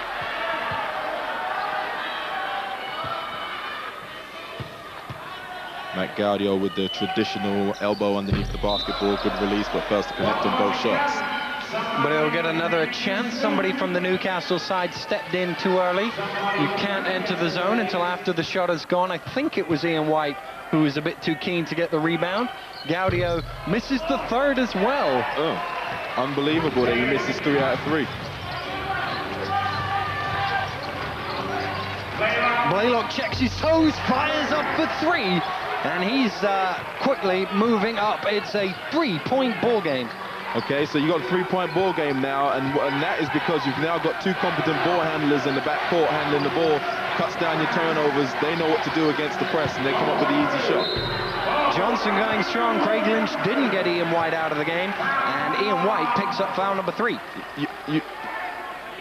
Matt Gaudio with the traditional elbow underneath the basketball. Good release, but fails to connect on both shots. But he'll get another chance. Somebody from the Newcastle side stepped in too early. You can't enter the zone until after the shot is gone. I think it was Ian White who was a bit too keen to get the rebound. Gaudio misses the 3rd as well. Oh, unbelievable that he misses 3 out of 3. Blaylock checks his toes, fires up for 3, and he's quickly moving up. It's a 3-point ball game. Okay, so you got a 3-point ball game now, and that is because you've now got 2 competent ball handlers in the backcourt handling the ball, cuts down your turnovers. They know what to do against the press, and they come up with the easy shot. Johnson going strong. Craig Lynch didn't get Ian White out of the game, and Ian White picks up foul number 3.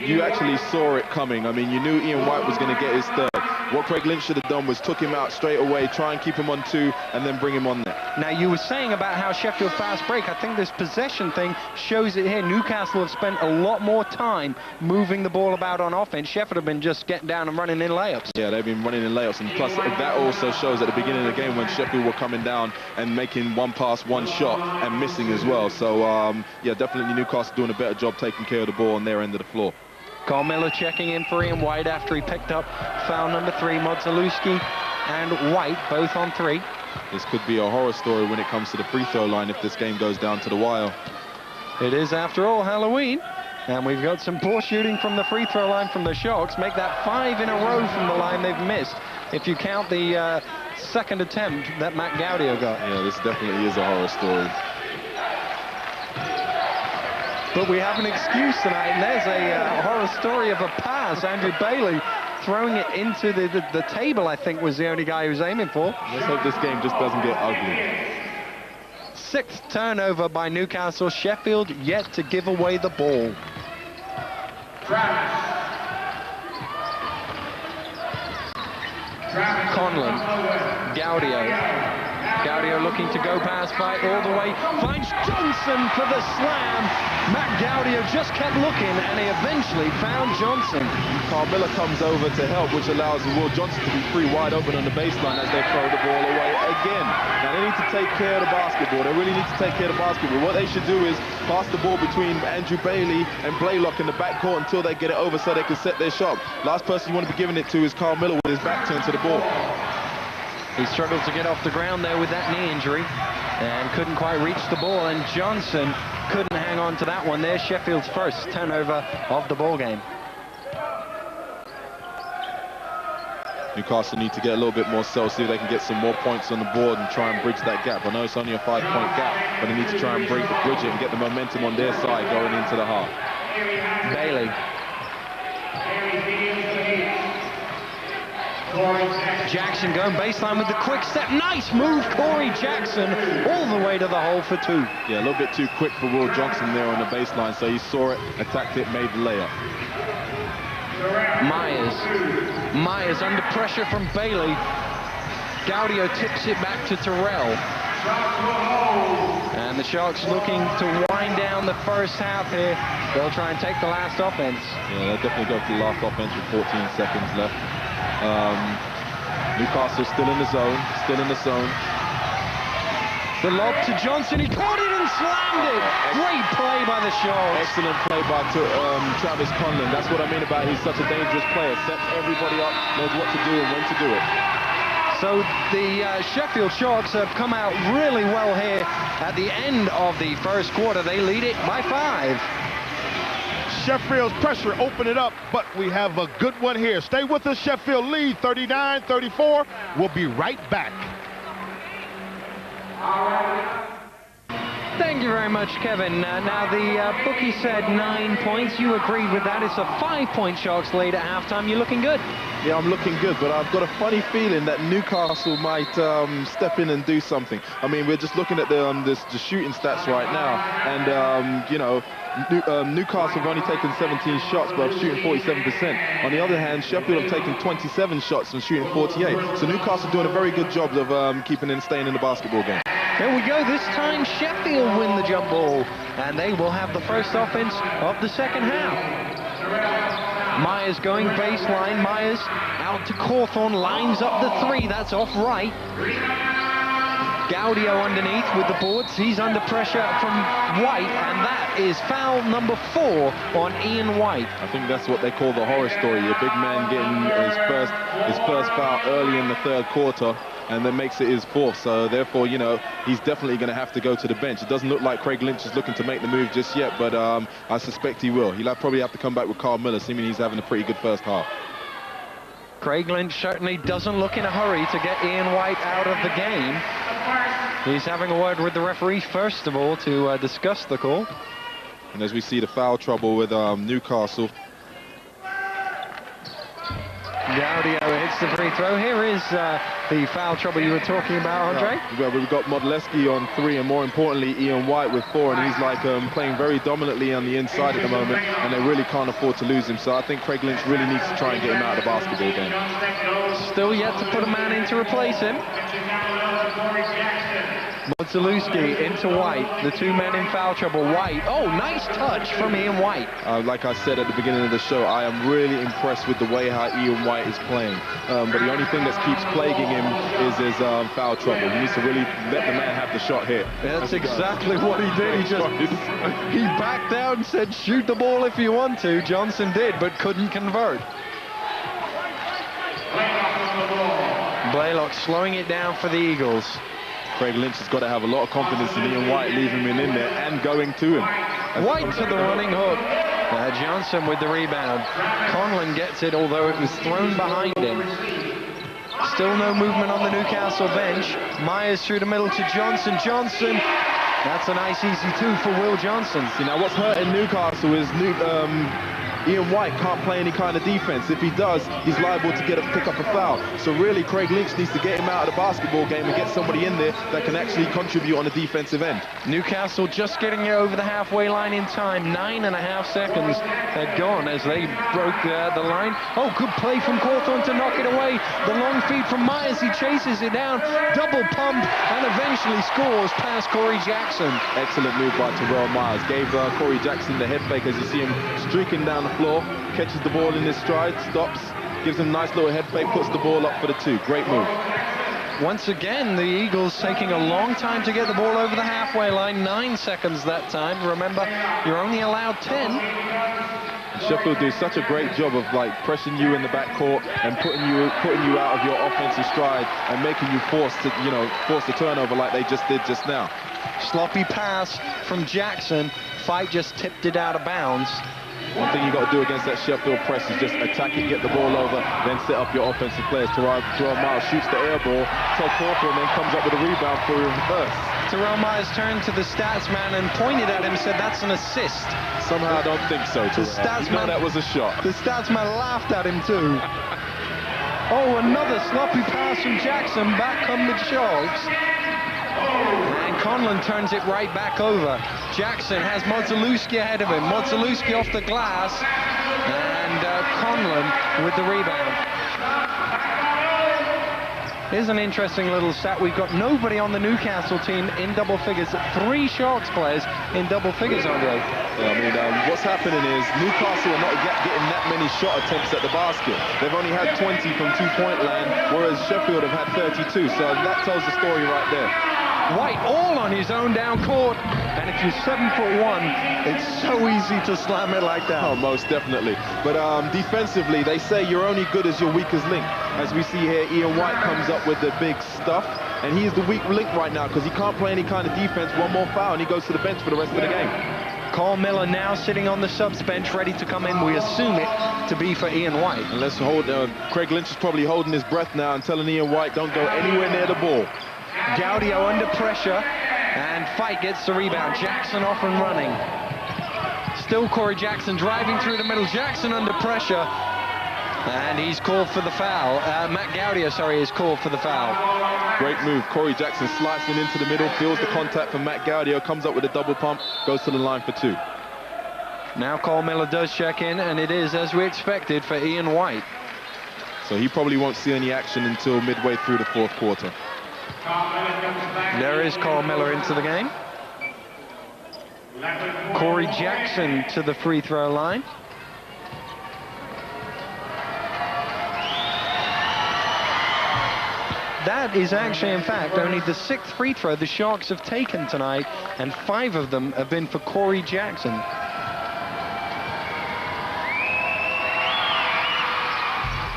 You actually saw it coming. I mean, you knew Ian White was going to get his 3rd. What Craig Lynch should have done was took him out straight away, try and keep him on 2, and then bring him on there. Now, you were saying about how Sheffield fast break. I think this possession thing shows it here. Newcastle have spent a lot more time moving the ball about on offense. Sheffield have been just getting down and running in layups. Yeah, they've been running in layups, and plus that also shows at the beginning of the game when Sheffield were coming down and making 1 pass, 1 shot, and missing as well. So, yeah, definitely Newcastle doing a better job taking care of the ball on their end of the floor. Carl Miller checking in for Ian White after he picked up foul number 3. Modzalewski and White both on 3. This could be a horror story when it comes to the free throw line if this game goes down to the wire. It is, after all, Halloween. And we've got some poor shooting from the free throw line from the Sharks. Make that 5 in a row from the line they've missed. If you count the second attempt that Matt Gaudio got. Yeah, this definitely is a horror story. But we have an excuse tonight, and there's a horror story of a pass. Andrew Bailey throwing it into the table, I think, was the only guy he was aiming for. Let's hope this game just doesn't get ugly. Sixth turnover by Newcastle. Sheffield yet to give away the ball. Conlon, Gaudio looking to go past fight all the way, finds Johnson for the slam. Matt Gaudio just kept looking and he eventually found Johnson. Carl Miller comes over to help, which allows Will Johnson to be free wide open on the baseline as they throw the ball away again. Now they need to take care of the basketball. They really need to take care of the basketball. What they should do is pass the ball between Andrew Bailey and Blaylock in the backcourt until they get it over so they can set their shot. Last person you want to be giving it to is Carl Miller with his back turned to the ball. He struggled to get off the ground there with that knee injury and couldn't quite reach the ball, and Johnson couldn't hang on to that one. There's Sheffield's first turnover of the ball game. Newcastle need to get a little bit more self, see if they can get some more points on the board and try and bridge that gap. I know it's only a 5-point gap, but they need to try and bridge it and get the momentum on their side going into the half. Bailey. Jackson going baseline with the quick step. Nice move, Corey Jackson, all the way to the hole for two. Yeah, a little bit too quick for Will Johnson there on the baseline, so he saw it, attacked it, made the layup. Myers under pressure from Bailey. Gaudio tips it back to Terrell. And the Sharks looking to wind down the first half here. They'll try and take the last offense. Yeah, they'll definitely go for the last offense with 14 seconds left. Newcastle still in the zone, The lob to Johnson, he caught it and slammed it. Great play by the Sharks. Excellent play by Travis Conlon. That's what I mean about he's such a dangerous player. Sets everybody up, knows what to do and when to do it. So the Sheffield Sharks have come out really well here at the end of the first quarter. They lead it by 5. Sheffield's pressure, open it up, but we have a good one here. Stay with us, Sheffield lead 39-34. We'll be right back. Thank you very much, Kevin. Now the bookie said 9 points. You agreed with that. It's a 5-point Sharks lead at halftime. You're looking good. Yeah, I'm looking good, but I've got a funny feeling that Newcastle might step in and do something. I mean, we're just looking at the shooting stats right now, and you know, Newcastle have only taken 17 shots, but shooting 47%. On the other hand, Sheffield have taken 27 shots and shooting 48. So Newcastle doing a very good job of keeping and staying in the basketball game. Here we go. This time Sheffield win the jump ball, and they will have the first offense of the second half. Myers going baseline. Myers out to Cawthorn, lines up the 3. That's off right. Gaudio underneath with the boards. He's under pressure from White, and that is foul number 4 on Ian White. I think that's what they call the horror story. A big man getting his first foul early in the third quarter, and then makes it his 4th. So therefore, you know, he's definitely going to have to go to the bench. It doesn't look like Craig Lynch is looking to make the move just yet, but I suspect he will. He'll probably have to come back with Carl Miller, seeming he's having a pretty good first half. Craig Lynch certainly doesn't look in a hurry to get Ian White out of the game. He's having a word with the referee first of all to discuss the call. And as we see the foul trouble with Newcastle. Gaudio hits the free throw. Here is the foul trouble you were talking about, Andre. Well, we've got Modleski on 3, and more importantly, Ian White with 4, and he's like playing very dominantly on the inside at the moment, and they really can't afford to lose him. So I think Craig Lynch really needs to try and get him out of the basketball game. Still yet to put a man in to replace him. Modzelewski into White, the 2 men in foul trouble. White, oh, nice touch from Ian White. Like I said at the beginning of the show, I am really impressed with the way how Ian White is playing. But the only thing that keeps plaguing him is his foul trouble. He needs to really let the man have the shot here. That's exactly what he did. He backed out and said, shoot the ball if you want to. Johnson did, but couldn't convert. Blaylock slowing it down for the Eagles. Craig Lynch has got to have a lot of confidence in Ian White, leaving him in there and going to him. White to the running hook. Johnson with the rebound. Conlon gets it, although it was thrown behind him. Still no movement on the Newcastle bench. Myers through the middle to Johnson. Johnson, that's a nice easy 2 for Will Johnson. See, now what's hurting Newcastle is Ian White can't play any kind of defense. If he does, he's liable to pick up a foul. So really, Craig Lynch needs to get him out of the basketball game and get somebody in there that can actually contribute on the defensive end. Newcastle just getting it over the halfway line in time. 9.5 seconds had gone as they broke the line. Oh, good play from Cawthorn to knock it away. The long feed from Myers, he chases it down, double pump, and eventually scores past Corey Jackson. Excellent move by Terrell Myers. Gave Corey Jackson the head fake as you see him streaking down the floor, catches the ball in his stride, stops, gives him a nice little head fake, puts the ball up for the 2. Great move. Once again, the Eagles taking a long time to get the ball over the halfway line. 9 seconds that time. Remember, you're only allowed 10. Sheffield do such a great job of like pressing you in the backcourt and putting you out of your offensive stride and making you force the turnover like they just did just now. Sloppy pass from Jackson. Fight just tipped it out of bounds. One thing you got to do against that Sheffield press is just attack it, get the ball over, then set up your offensive players. Terrell Myers shoots the air ball, Todd Cawthorn then comes up with a rebound for a reverse. Terrell Myers turned to the stats man and pointed at him, said that's an assist. Somehow I don't think so, Terrell. You know that was a shot. The stats man laughed at him too. Oh, another sloppy pass from Jackson. Back come the Sharks. And Conlon turns it right back over. Jackson has Modzelewski ahead of him. Modzelewski off the glass. And Conlon with the rebound. Here's an interesting little stat. We've got nobody on the Newcastle team in double figures. 3 Sharks players in double figures, Andre. Yeah, I mean, what's happening is Newcastle are not getting that many shot attempts at the basket. They've only had 20 from 2-point land, whereas Sheffield have had 32. So that tells the story right there. White all on his own down court, and if you're 7'1", it's so easy to slam it like that. Oh, most definitely. But defensively, they say you're only good as your weakest link. As we see here, Ian White comes up with the big stuff, and he is the weak link right now because he can't play any kind of defense. One more foul, and he goes to the bench for the rest of the game. Cole Miller now sitting on the subs bench, ready to come in. We assume it to be for Ian White. And let's hold. Craig Lynch is probably holding his breath now and telling Ian White, don't go anywhere near the ball. Gaudio under pressure, and Fight gets the rebound. Jackson off and running. Still Corey Jackson driving through the middle. Jackson under pressure, and he's called for the foul. Matt Gaudio, sorry, is called for the foul. Great move. Corey Jackson slicing into the middle, feels the contact from Matt Gaudio, comes up with a double pump, goes to the line for 2. Now Cole Miller does check in, and it is as we expected for Ian White. So he probably won't see any action until midway through the 4th quarter. There is Cole Miller into the game. Corey Jackson to the free throw line. That is actually, in fact, only the 6th free throw the Sharks have taken tonight, and 5 of them have been for Corey Jackson.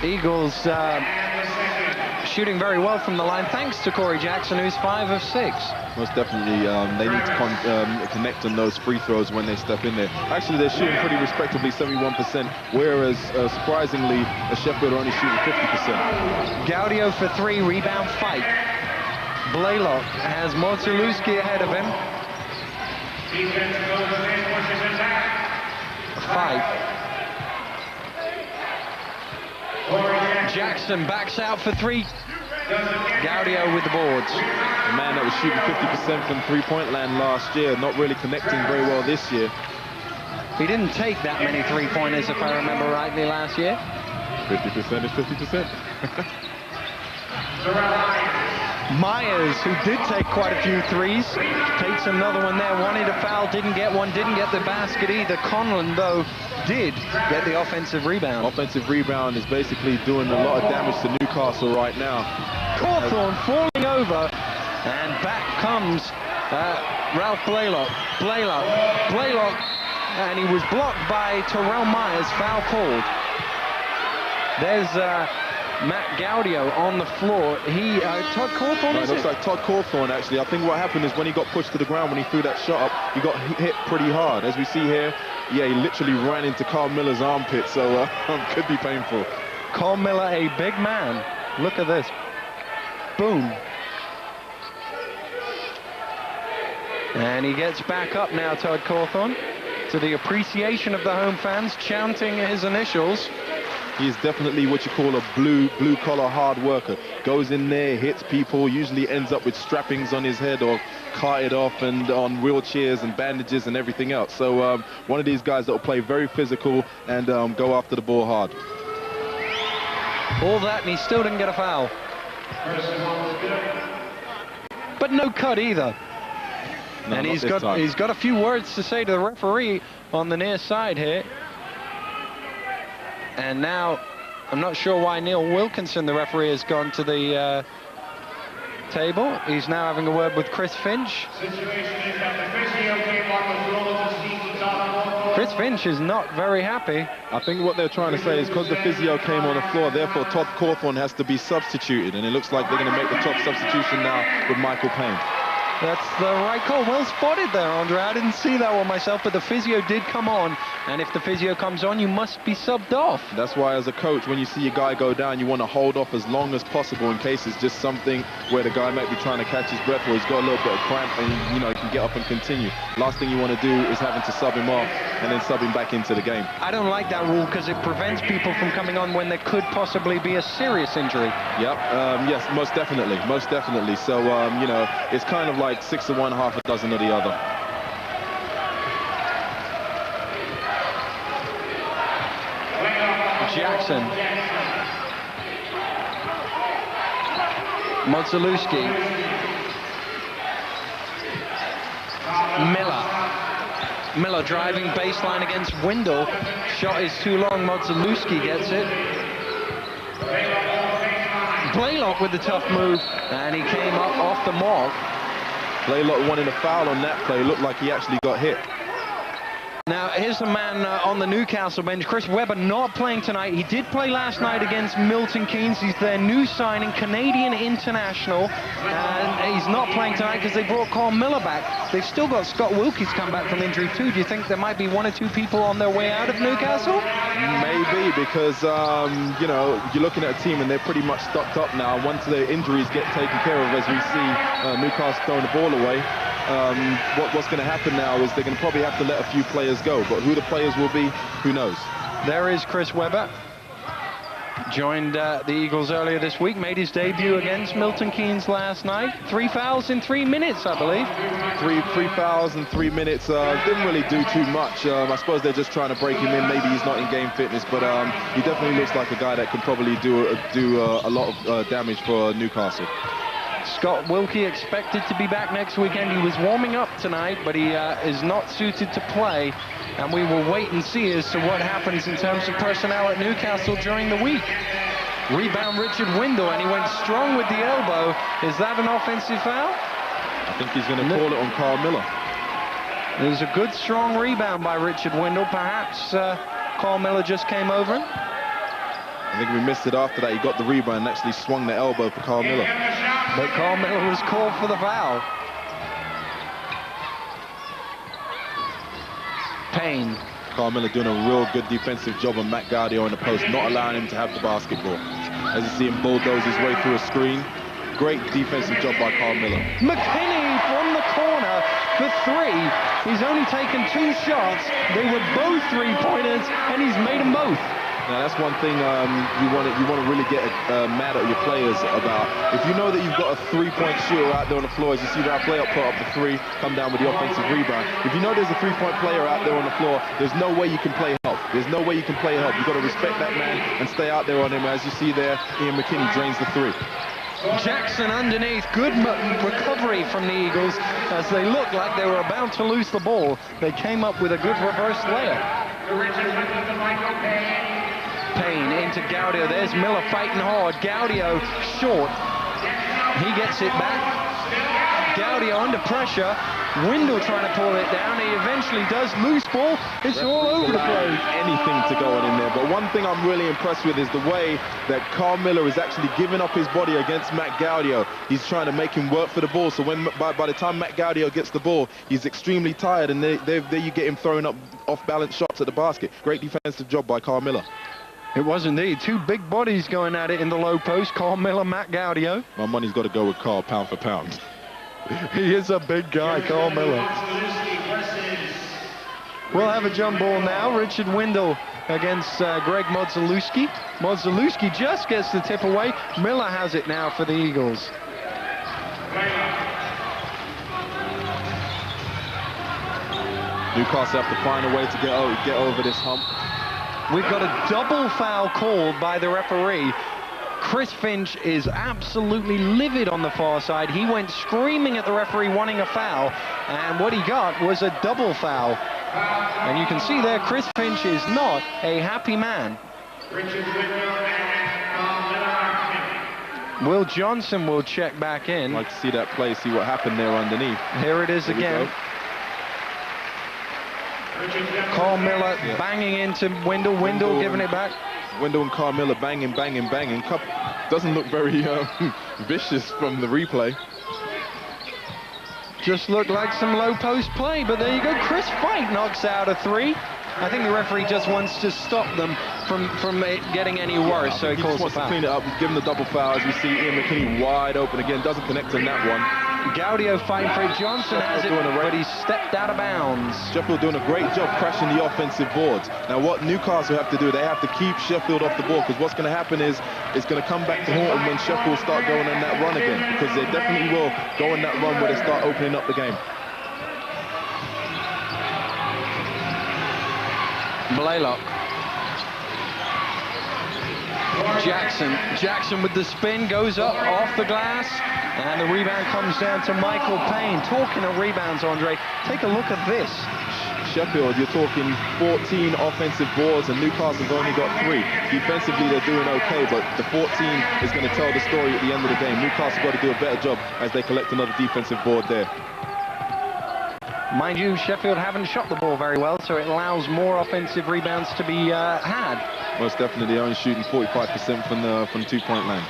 Eagles shooting very well from the line, thanks to Corey Jackson, who's 5 of 6. Most definitely, they need to connect on those free throws when they step in there. Actually, they're shooting pretty respectably, 71%, whereas, surprisingly, Sheffield are only shooting 50%. Gaudio for 3, rebound Fight. Blaylock has Modzelewski ahead of him. Fight. Jackson backs out for 3. Gaudio with the boards. A man that was shooting 50% from 3-point land last year, not really connecting very well this year. He didn't take that many 3-pointers, if I remember rightly, last year. 50% is 50%. Myers, who did take quite a few 3s, takes another one there. Wanted a foul, didn't get one, didn't get the basket either. Conlon, though, did get the offensive rebound. Offensive rebound is basically doing a lot of damage to Newcastle right now. Cawthorn falling over, and back comes Ralph Blaylock. Blaylock, and he was blocked by Terrell Myers, foul called. There's Matt Gaudio on the floor. Todd Cawthorn, it looks like Todd Cawthorn, actually. I think what happened is when he got pushed to the ground, when he threw that shot up, he got hit pretty hard. As we see here, yeah, he literally ran into Carl Miller's armpit, so could be painful. Carl Miller, a big man. Look at this. Boom. And he gets back up now, Todd Cawthorn, to the appreciation of the home fans, chanting his initials. He is definitely what you call a blue-collar hard worker. Goes in there, hits people, usually ends up with strappings on his head or carted off and on wheelchairs and bandages and everything else. So one of these guys that will play very physical and go after the ball hard. All that, and he still didn't get a foul. But no cut either. No, and he's got a few words to say to the referee on the near side here. And now, I'm not sure why Neil Wilkinson, the referee, has gone to the table. He's now having a word with Chris Finch. Chris Finch is not very happy. I think what they're trying to say is because the physio came on the floor, therefore Todd Cawthorn has to be substituted. And it looks like they're going to make the top substitution now with Michael Payne. That's the right call. Well spotted there, Andre. I didn't see that one myself, but the physio did come on. And if the physio comes on, you must be subbed off. That's why, as a coach, when you see a guy go down, you want to hold off as long as possible in case it's just something where the guy might be trying to catch his breath or he's got a little bit of cramp and, you know, he can get up and continue. Last thing you want to do is having to sub him off and then sub him back into the game. I don't like that rule because it prevents people from coming on when there could possibly be a serious injury. Yep, yes, most definitely, most definitely. So, you know, it's kind of like 6 to 1, half a dozen of the other. Jackson. Modzalewski. Miller driving baseline against Windle. Shot is too long. Modzalewski gets it. Blaylock with the tough move, and he came up off the mark. Blaylock wanted a foul on that play. Looked like he actually got hit. Now, here's the man on the Newcastle bench, Chris Webber, not playing tonight. He did play last night against Milton Keynes. He's their new signing, Canadian international. And he's not playing tonight because they brought Carl Miller back. They've still got Scott Wilkie's come back from injury too. Do you think there might be 1 or 2 people on their way out of Newcastle? Maybe, because, you know, you're looking at a team and they're pretty much stocked up now. Once their injuries get taken care of, as we see Newcastle throwing the ball away, what's going to happen now is they're going to probably have to let a few players go, but who the players will be, who knows. There is Chris Webber. Joined the Eagles earlier this week, made his debut against Milton Keynes last night. 3 fouls in 3 minutes, I believe. Three fouls in 3 minutes. Didn't really do too much. I suppose they're just trying to break him in. Maybe he's not in game fitness, but he definitely looks like a guy that can probably do a lot of damage for Newcastle. Scott Wilkie expected to be back next weekend. He was warming up tonight, but he is not suited to play. And we will wait and see as to what happens in terms of personnel at Newcastle during the week. Rebound Richard Windle, and he went strong with the elbow. Is that an offensive foul? I think he's going to call it on Carl Miller. There's a good, strong rebound by Richard Windle. Perhaps Carl Miller just came over him. I think we missed it after that. He got the rebound and actually swung the elbow for Carl Miller. But Carl Miller was called for the foul. Payne. Carl Miller doing a real good defensive job on Matt Gaudio in the post, not allowing him to have the basketball. As you see him bulldoze his way through a screen. Great defensive job by Carl Miller. McKinney from the corner for 3. He's only taken 2 shots. They were both 3-pointers, and he's made them both. Now that's one thing you want to really get mad at your players about. If you know that you've got a 3-point shooter out there on the floor, as you see that player put up the 3, come down with the offensive rebound. If you know there's a 3-point player out there on the floor, there's no way you can play help. There's no way you can play help. You've got to respect that man and stay out there on him. As you see there, Ian McKinney drains the 3. Jackson underneath, good recovery from the Eagles as they looked like they were about to lose the ball. They came up with a good reverse layup. Payne into Gaudio. There's Miller fighting hard. Gaudio short. He gets it back. Gaudio under pressure. Windle trying to pull it down. He eventually does. Loose ball. It's all over the place. Anything to go on in there. But one thing I'm really impressed with is the way that Carl Miller is actually giving up his body against Matt Gaudio. He's trying to make him work for the ball. So when by the time Matt Gaudio gets the ball, he's extremely tired. And there you get him throwing up off-balance shots at the basket. Great defensive job by Carl Miller. It was indeed. Two big bodies going at it in the low post. Carl Miller, Matt Gaudio. My money's got to go with Carl, pound for pound. He is a big guy, Carl Miller. We'll have a jump ball now. Richard Windle against Greg Modzelewski. Modzelewski just gets the tip away. Miller has it now for the Eagles. Newcastle have to find a way to get over this hump. We've got a double foul called by the referee. Chris Finch is absolutely livid on the far side. He went screaming at the referee wanting a foul, and what he got was a double foul. And you can see there, Chris Finch is not a happy man. Will Johnson will check back in. I'd like to see that play, see what happened there underneath. Here it is again. Carl Miller banging into Windle. Windle giving it back. Windle and Carl Miller banging. Doesn't look very vicious from the replay. Just looked like some low post play, but there you go. Chris Fight knocks out a three. I think the referee just wants to stop them from it getting any worse, so he calls wants a foul. to clean it up, give him the double foul. As we see Ian McKinney wide open again, doesn't connect on that one. Gaudio fighting for it. Johnson has it, but he's stepped out of bounds. Sheffield doing a great job crashing the offensive boards. Now what Newcastle have to do, they have to keep Sheffield off the ball, because what's going to happen is it's going to come back to haunt them when Sheffield start going on that run again, because they definitely will go on that run where they start opening up the game. Blaylock. Jackson with the spin, goes up off the glass, and the rebound comes down to Michael Payne. Talking of rebounds, Andre, take a look at this. Sheffield, you're talking 14 offensive boards, and Newcastle's only got 3. Defensively, they're doing okay, but the 14 is going to tell the story at the end of the game. Newcastle got to do a better job as they collect another defensive board there. Mind you, Sheffield haven't shot the ball very well, so it allows more offensive rebounds to be had. Most definitely, they're only shooting 45% from the two-point line.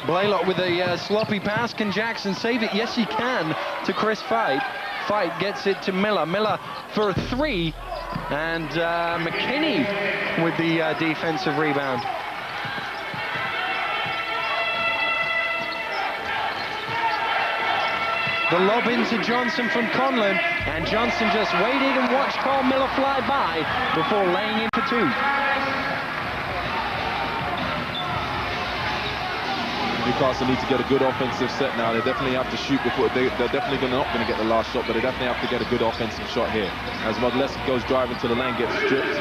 Blaylock with a sloppy pass. Can Jackson save it? Yes, he can, to Chris Fight. Fight gets it to Miller. Miller for a 3, and McKinney with the defensive rebound. The lob into Johnson from Conlon, and Johnson just waited and watched Carl Miller fly by before laying in for 2. Newcastle need to get a good offensive set now. They definitely have to shoot before. They're definitely not going to get the last shot, but they definitely have to get a good offensive shot here. As Modzelewski goes driving to the lane, gets stripped.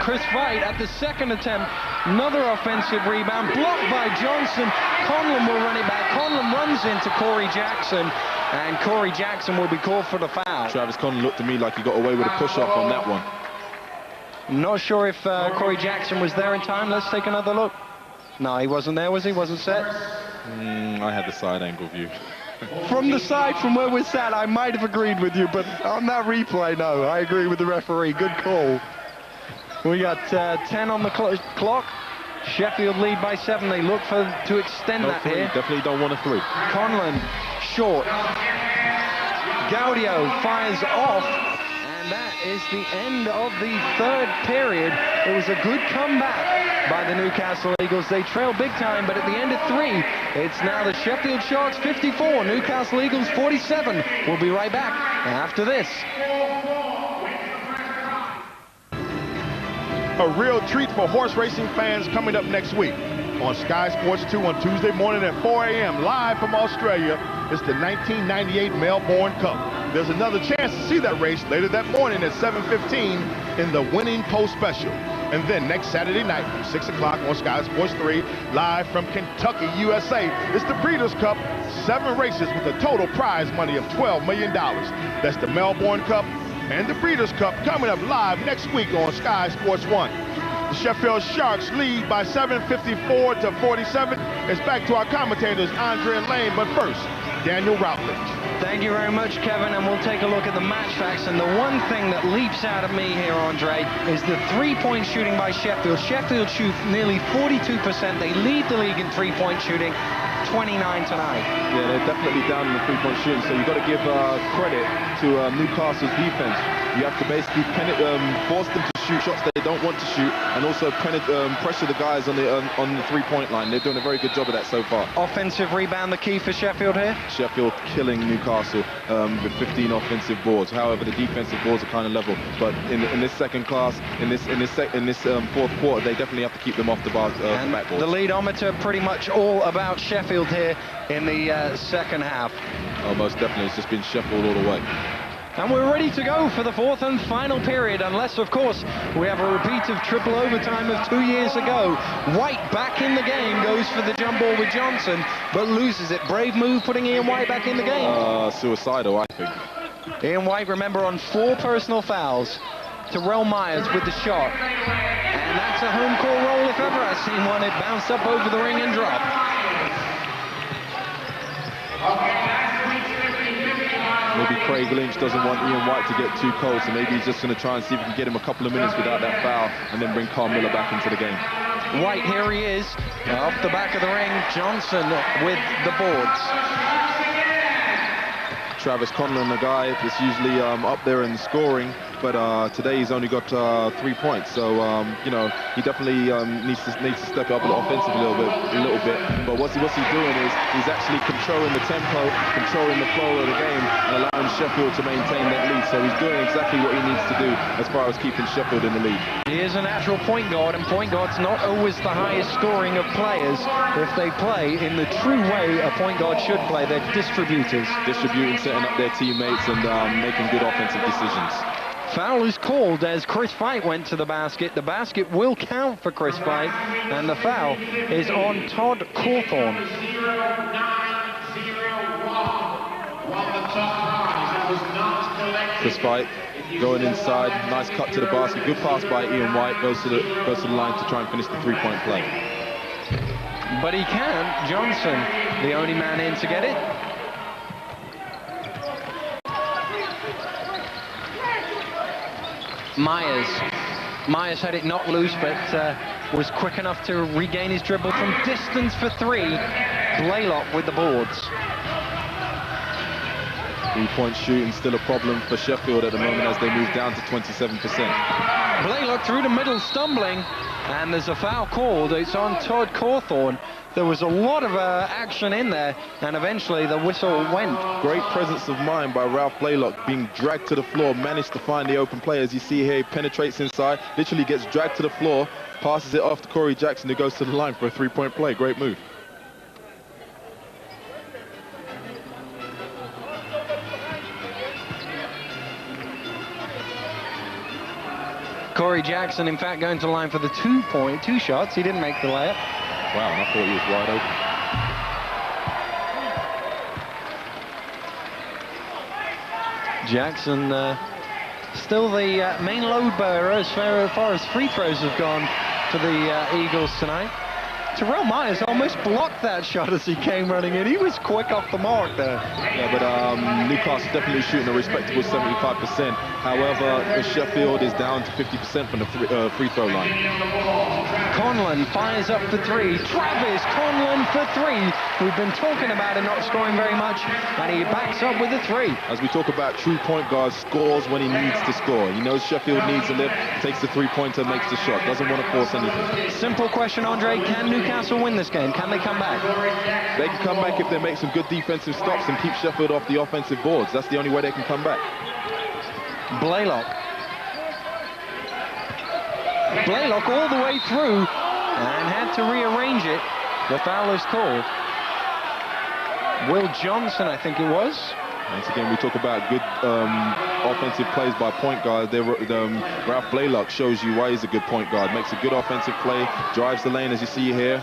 Chris Fight at the second attempt, another offensive rebound, blocked by Johnson. Conlon will run it back. Conlon runs into Corey Jackson, and Corey Jackson will be called for the foul. Travis Conlon looked to me like he got away with a push-off on that one. I'm not sure if Corey Jackson was there in time. Let's take another look. No, he wasn't there, was he? Wasn't set? I had the side angle view. From the side, from where we're sat, I might have agreed with you, but on that replay, no, I agree with the referee. Good call. We got 10 on the clock. Sheffield lead by 7. They look to extend that three. here. Definitely don't want a 3. Conlon, short. Gaudio fires off, and that is the end of the 3rd period. It was a good comeback by the Newcastle Eagles. They trail big time, but at the end of 3, it's now the Sheffield Sharks 54, Newcastle Eagles 47. We'll be right back after this. A real treat for horse racing fans coming up next week. On Sky Sports 2 on Tuesday morning at 4 a.m. live from Australia. It's the 1998 Melbourne Cup. There's another chance to see that race later that morning at 7:15 in the Winning Post Special. And then next Saturday night from 6 o'clock on Sky Sports 3, live from Kentucky, USA, it's the Breeders' Cup. 7 races with a total prize money of $12 million. That's the Melbourne Cup and the Breeders' Cup coming up live next week on Sky Sports 1. The Sheffield Sharks lead by 7:54 to 47. It's back to our commentators, Andre and Lane, but first, Daniel Routledge. Thank you very much, Kevin, and we'll take a look at the match facts. And the one thing that leaps out at me here, Andre, is the three-point shooting by Sheffield. Sheffield shoots nearly 42%. They lead the league in three-point shooting, 29 tonight. Yeah, they're definitely down in the three-point shooting, so you've got to give credit to Newcastle's defense. You have to basically force them to shoot shots they don't want to shoot, and also pressure the guys on the three-point line. They're doing a very good job of that so far. Offensive rebound, the key for Sheffield here? Sheffield killing Newcastle with 15 offensive boards. However, the defensive boards are kind of level. But in this second class, in this fourth quarter, they definitely have to keep them off the backboard. The leadometer pretty much all about Sheffield here in the second half. Oh, most definitely, it's just been Sheffield all the way. And we're ready to go for the fourth and final period, unless, of course, we have a repeat of triple overtime of 2 years ago. White back in the game, goes for the jump ball with Johnson, but loses it. Brave move, putting Ian White back in the game. Suicidal, I think. Ian White, remember, on 4 personal fouls. Terrell Myers with the shot. And that's a home court roll if ever I've seen one. It bounced up over the ring and dropped. Maybe Craig Lynch doesn't want Ian White to get too cold, so maybe he's just going to try and see if he can get him a couple of minutes without that foul and then bring Carl Miller back into the game. White, here he is, off the back of the ring. Johnson with the boards. Travis Conlon, a guy that's usually up there in the scoring, but today he's only got 3 points. So you know, he definitely needs to step up offensively a little bit. But what's he doing is he's actually controlling the tempo, controlling the flow of the game, and allowing Sheffield to maintain that lead. So he's doing exactly what he needs to do as far as keeping Sheffield in the lead. He is a natural point guard, and point guard's not always the highest scoring of players. If they play in the true way a point guard should play, they're distributors. Distributing, setting up their teammates, and making good offensive decisions. Foul is called as Chris Fight went to the basket. The basket will count for Chris Fight, and the foul is on Todd Cawthorn. Chris Fight going inside, nice cut to the basket, good pass by Ian White, goes to the line to try and finish the three-point play. But he can't. Johnson, the only man in to get it. Myers had it knocked loose, but was quick enough to regain his dribble from distance for 3. Blaylock with the boards. 3-point shooting still a problem for Sheffield at the moment as they move down to 27%. Blaylock through the middle, stumbling, and there's a foul called. It's on Todd Cawthorn. There was a lot of action in there, and eventually the whistle went. Great presence of mind by Ralph Blaylock, being dragged to the floor, managed to find the open play. As you see here, he penetrates inside, literally gets dragged to the floor, passes it off to Corey Jackson, who goes to the line for a 3-point play. Great move. Corey Jackson, in fact, going to the line for the 2 shots. He didn't make the layup. Wow, and I thought he was wide open. Jackson still the main load bearer as far as free throws have gone for the Eagles tonight. Terrell Myers almost blocked that shot as he came running in. He was quick off the mark there. Yeah, but Newcastle definitely shooting a respectable 75%. However, Sheffield is down to 50% from the free throw line. Conlon fires up for 3. Travis Conlon for 3. We've been talking about him not scoring very much, and he backs up with a 3. As we talk about, true point guard scores when he needs to score. He knows Sheffield needs a lift, takes the 3-pointer, makes the shot. Doesn't want to force anything. Simple question, Andre. Can Newcastle win this game? Can they come back? They can come back if they make some good defensive stops and keep Sheffield off the offensive boards. That's the only way they can come back. Blaylock all the way through and had to rearrange it. The foul is called. Will Johnson, I think it was. Once again, we talk about good offensive plays by point guard. Ralph Blaylock shows you why he's a good point guard. Makes a good offensive play, drives the lane as you see here,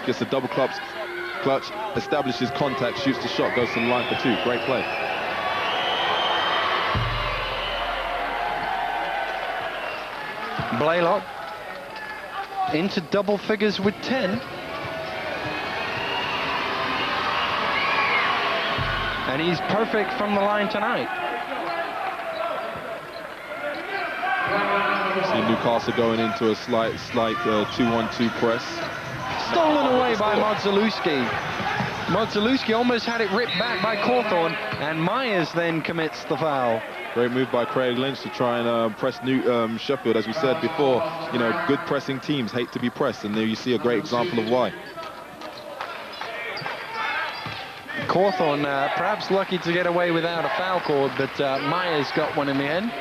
gets the double clutch, establishes contact, shoots the shot, goes to the line for 2. Great play. Blaylock into double figures with 10. And he's perfect from the line tonight. See Newcastle going into a slight 2-1-2 press. Stolen away by Modzelewski. Modzelewski almost had it ripped back by Cawthorn, and Myers then commits the foul. Great move by Craig Lynch to try and press Sheffield. As we said before, you know, good pressing teams hate to be pressed, and there you see a great example of why. Cawthorn perhaps lucky to get away without a foul call, but Myers got one in the end.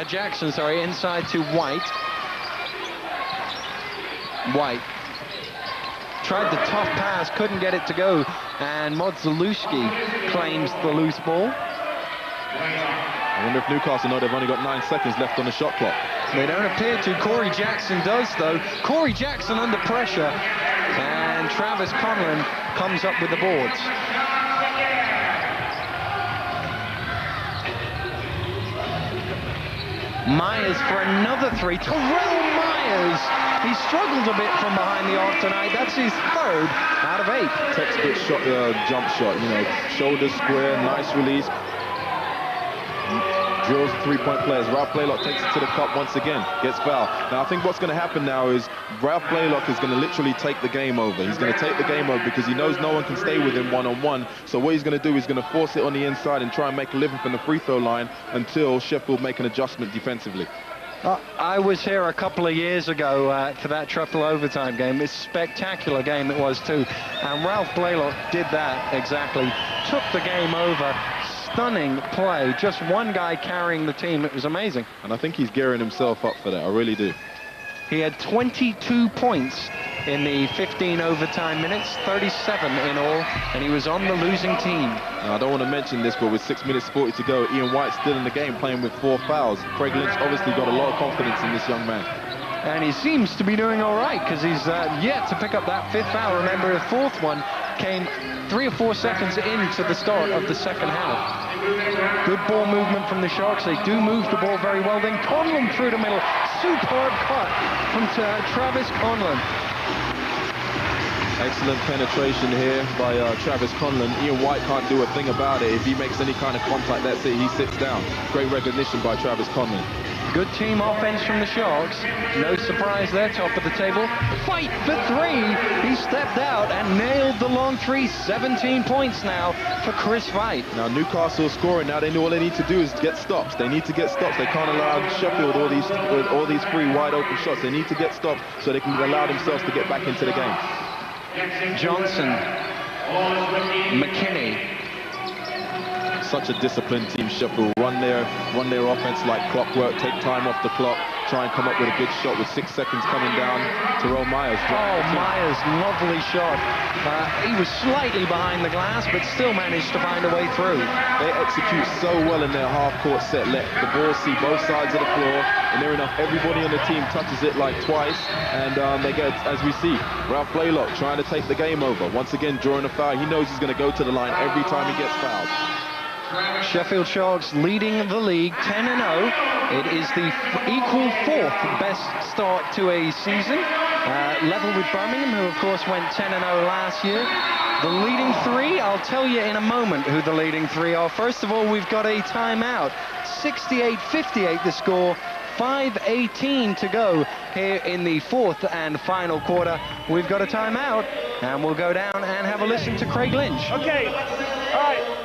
Jackson, inside to White. White tried the tough pass, couldn't get it to go, and Modzelewski claims the loose ball. I wonder if Newcastle know they've only got 9 seconds left on the shot clock. They don't appear to. Corey Jackson does, though. Corey Jackson under pressure, and Travis Conlon comes up with the boards. Myers for another three. Terrell Myers. He struggled a bit from behind the arc tonight. That's his 3rd out of 8. Textbook shot, jump shot, you know, shoulder square, nice release. Drills 3-point players. Ralph Blaylock takes it to the cup once again, gets fouled. Now I think what's going to happen now is Ralph Blaylock is going to literally take the game over. He's going to take the game over because he knows no one can stay with him one-on-one. So what he's going to do is going to force it on the inside and try and make a living from the free throw line until Sheffield make an adjustment defensively. I was here a couple of years ago for that triple overtime game. It's a spectacular game it was too. And Ralph Blaylock did that exactly. Took the game over. Stunning play. Just one guy carrying the team. It was amazing. And I think he's gearing himself up for that. I really do. He had 22 points in the 15 overtime minutes, 37 in all, and he was on the losing team. Now, I don't want to mention this, but with 6 minutes 40 to go, Ian White's still in the game playing with 4 fouls. Craig Lynch obviously got a lot of confidence in this young man. And he seems to be doing all right because he's yet to pick up that 5th foul. Remember, the 4th one came 3 or 4 seconds into the start of the second half. Good ball movement from the Sharks. They do move the ball very well. Then Conlon through the middle. Superb cut from Travis Conlon. Excellent penetration here by Travis Conlon. Ian White can't do a thing about it. If he makes any kind of contact, that's it. He sits down. Great recognition by Travis Conlon. Good team offense from the Sharks. No surprise there, top of the table. Fight for 3. He stepped out and nailed the long 3. 17 points now for Chris Veit. Now Newcastle scoring. Now they know all they need to do is get stops. They need to get stops. They can't allow Sheffield all these free wide open shots. They need to get stops so they can allow themselves to get back into the game. Johnson, McKinney. Such a disciplined team, Sheffield. Run their offense like clockwork, take time off the clock, try and come up with a good shot with 6 seconds coming down. Terrell Myers. Myers, lovely shot. He was slightly behind the glass, but still managed to find a way through. They execute so well in their half-court set. Let the ball see both sides of the floor, and near enough everybody on the team touches it like twice, and they get, as we see, Ralph Blaylock trying to take the game over. Once again, drawing a foul. He knows he's going to go to the line every time he gets fouled. Sheffield Sharks leading the league 10-0. It is the equal 4th best start to a season. Level with Birmingham, who of course went 10-0 last year. The leading 3, I'll tell you in a moment who the leading 3 are. First of all, we've got a timeout. 68-58 the score. 5:18 to go here in the 4th and final quarter. We've got a timeout, and we'll go down and have a listen to Craig Lynch. Okay, all right.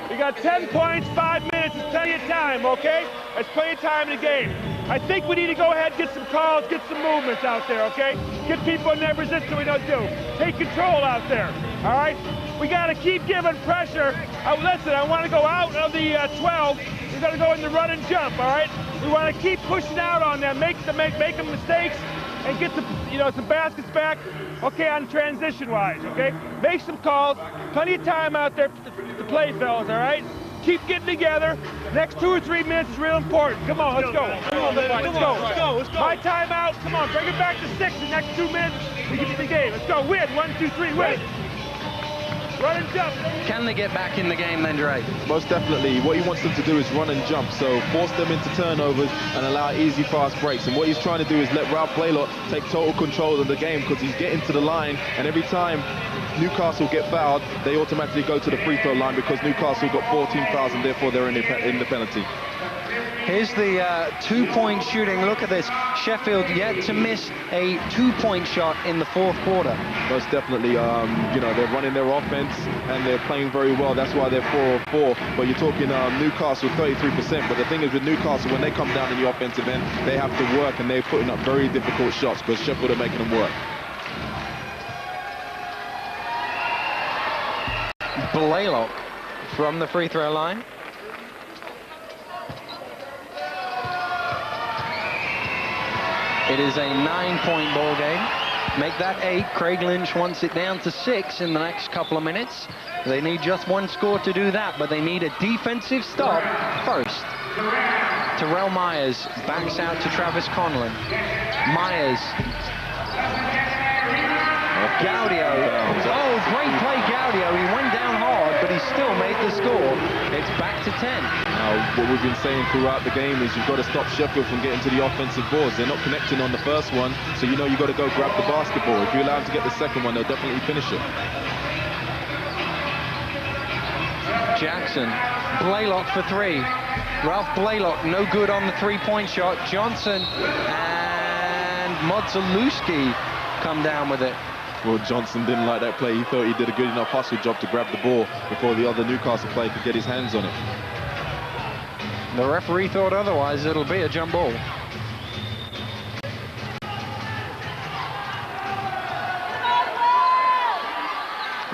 We got 10 points, 5 minutes, it's plenty of time, okay? There's plenty of time in the game. I think we need to go ahead and get some calls, get some movements out there, okay? Get people in there, resist what we don't do. Take control out there, all right? We got to keep giving pressure. Listen, I want to go out of the 12. We got to go in the run and jump, all right? We want to keep pushing out on them, make them mistakes, and get some baskets back, okay, on transition-wise, okay? Make some calls. Plenty of time out there to play, fellas, all right? Keep getting together. Next 2 or 3 minutes is real important. Come on, let's go. Come on, let's go. My timeout. Come on, bring it back to 6 the next 2 minutes. We get to the game. Let's go. Win. 1, 2, 3, win. Run and jump. Can they get back in the game then, Dre? Most definitely. What he wants them to do is run and jump, so force them into turnovers and allow easy, fast breaks. And what he's trying to do is let Ralph Blaylock take total control of the game because he's getting to the line, and every time Newcastle get fouled, they automatically go to the free throw line because Newcastle got 14 fouls and therefore they're in the penalty. Here's the two-point shooting. Look at this. Sheffield yet to miss a two-point shot in the fourth quarter. Most definitely, you know, they're running their offense and they're playing very well. That's why they're 4-4. But you're talking Newcastle 33%. But the thing is with Newcastle, when they come down in the offensive end, they have to work and they're putting up very difficult shots because Sheffield are making them work. Blaylock from the free throw line. It is a 9-point ball game. Make that 8. Craig Lynch wants it down to 6 in the next couple of minutes. They need just one score to do that, but they need a defensive stop first. Terrell Myers backs out to Travis Conlon. Myers. Gaudio. Oh, great play, Gaudio. He went down hard, but he still made the score. It's back to 10. What we've been saying throughout the game is you've got to stop Sheffield from getting to the offensive boards. They're not connecting on the first one, so you know you've got to go grab the basketball. If you allow them to get the second one, they'll definitely finish it. Jackson. Blaylock for 3. Ralph Blaylock, no good on the three-point shot. Johnson and Modzelewski come down with it. Well, Johnson didn't like that play. He thought he did a good enough hustle job to grab the ball before the other Newcastle player could get his hands on it. The referee thought otherwise. It'll be a jump ball.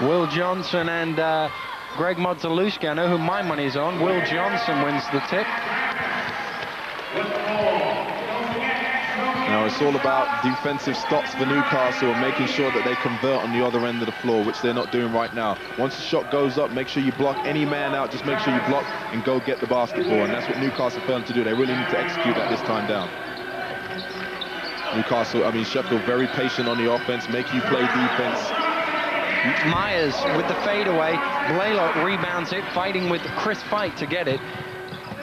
Will Johnson and Greg Modzelewski. I know who my money's on. Will Johnson wins the tip. Now it's all about defensive stops for Newcastle and making sure that they convert on the other end of the floor, which they're not doing right now. Once the shot goes up, make sure you block any man out. Just make sure you block and go get the basketball. And that's what Newcastle failed to do. They really need to execute that this time down. Sheffield very patient on the offense, make you play defense. Myers with the fadeaway. Blaylock rebounds it, fighting with Chris Fight to get it.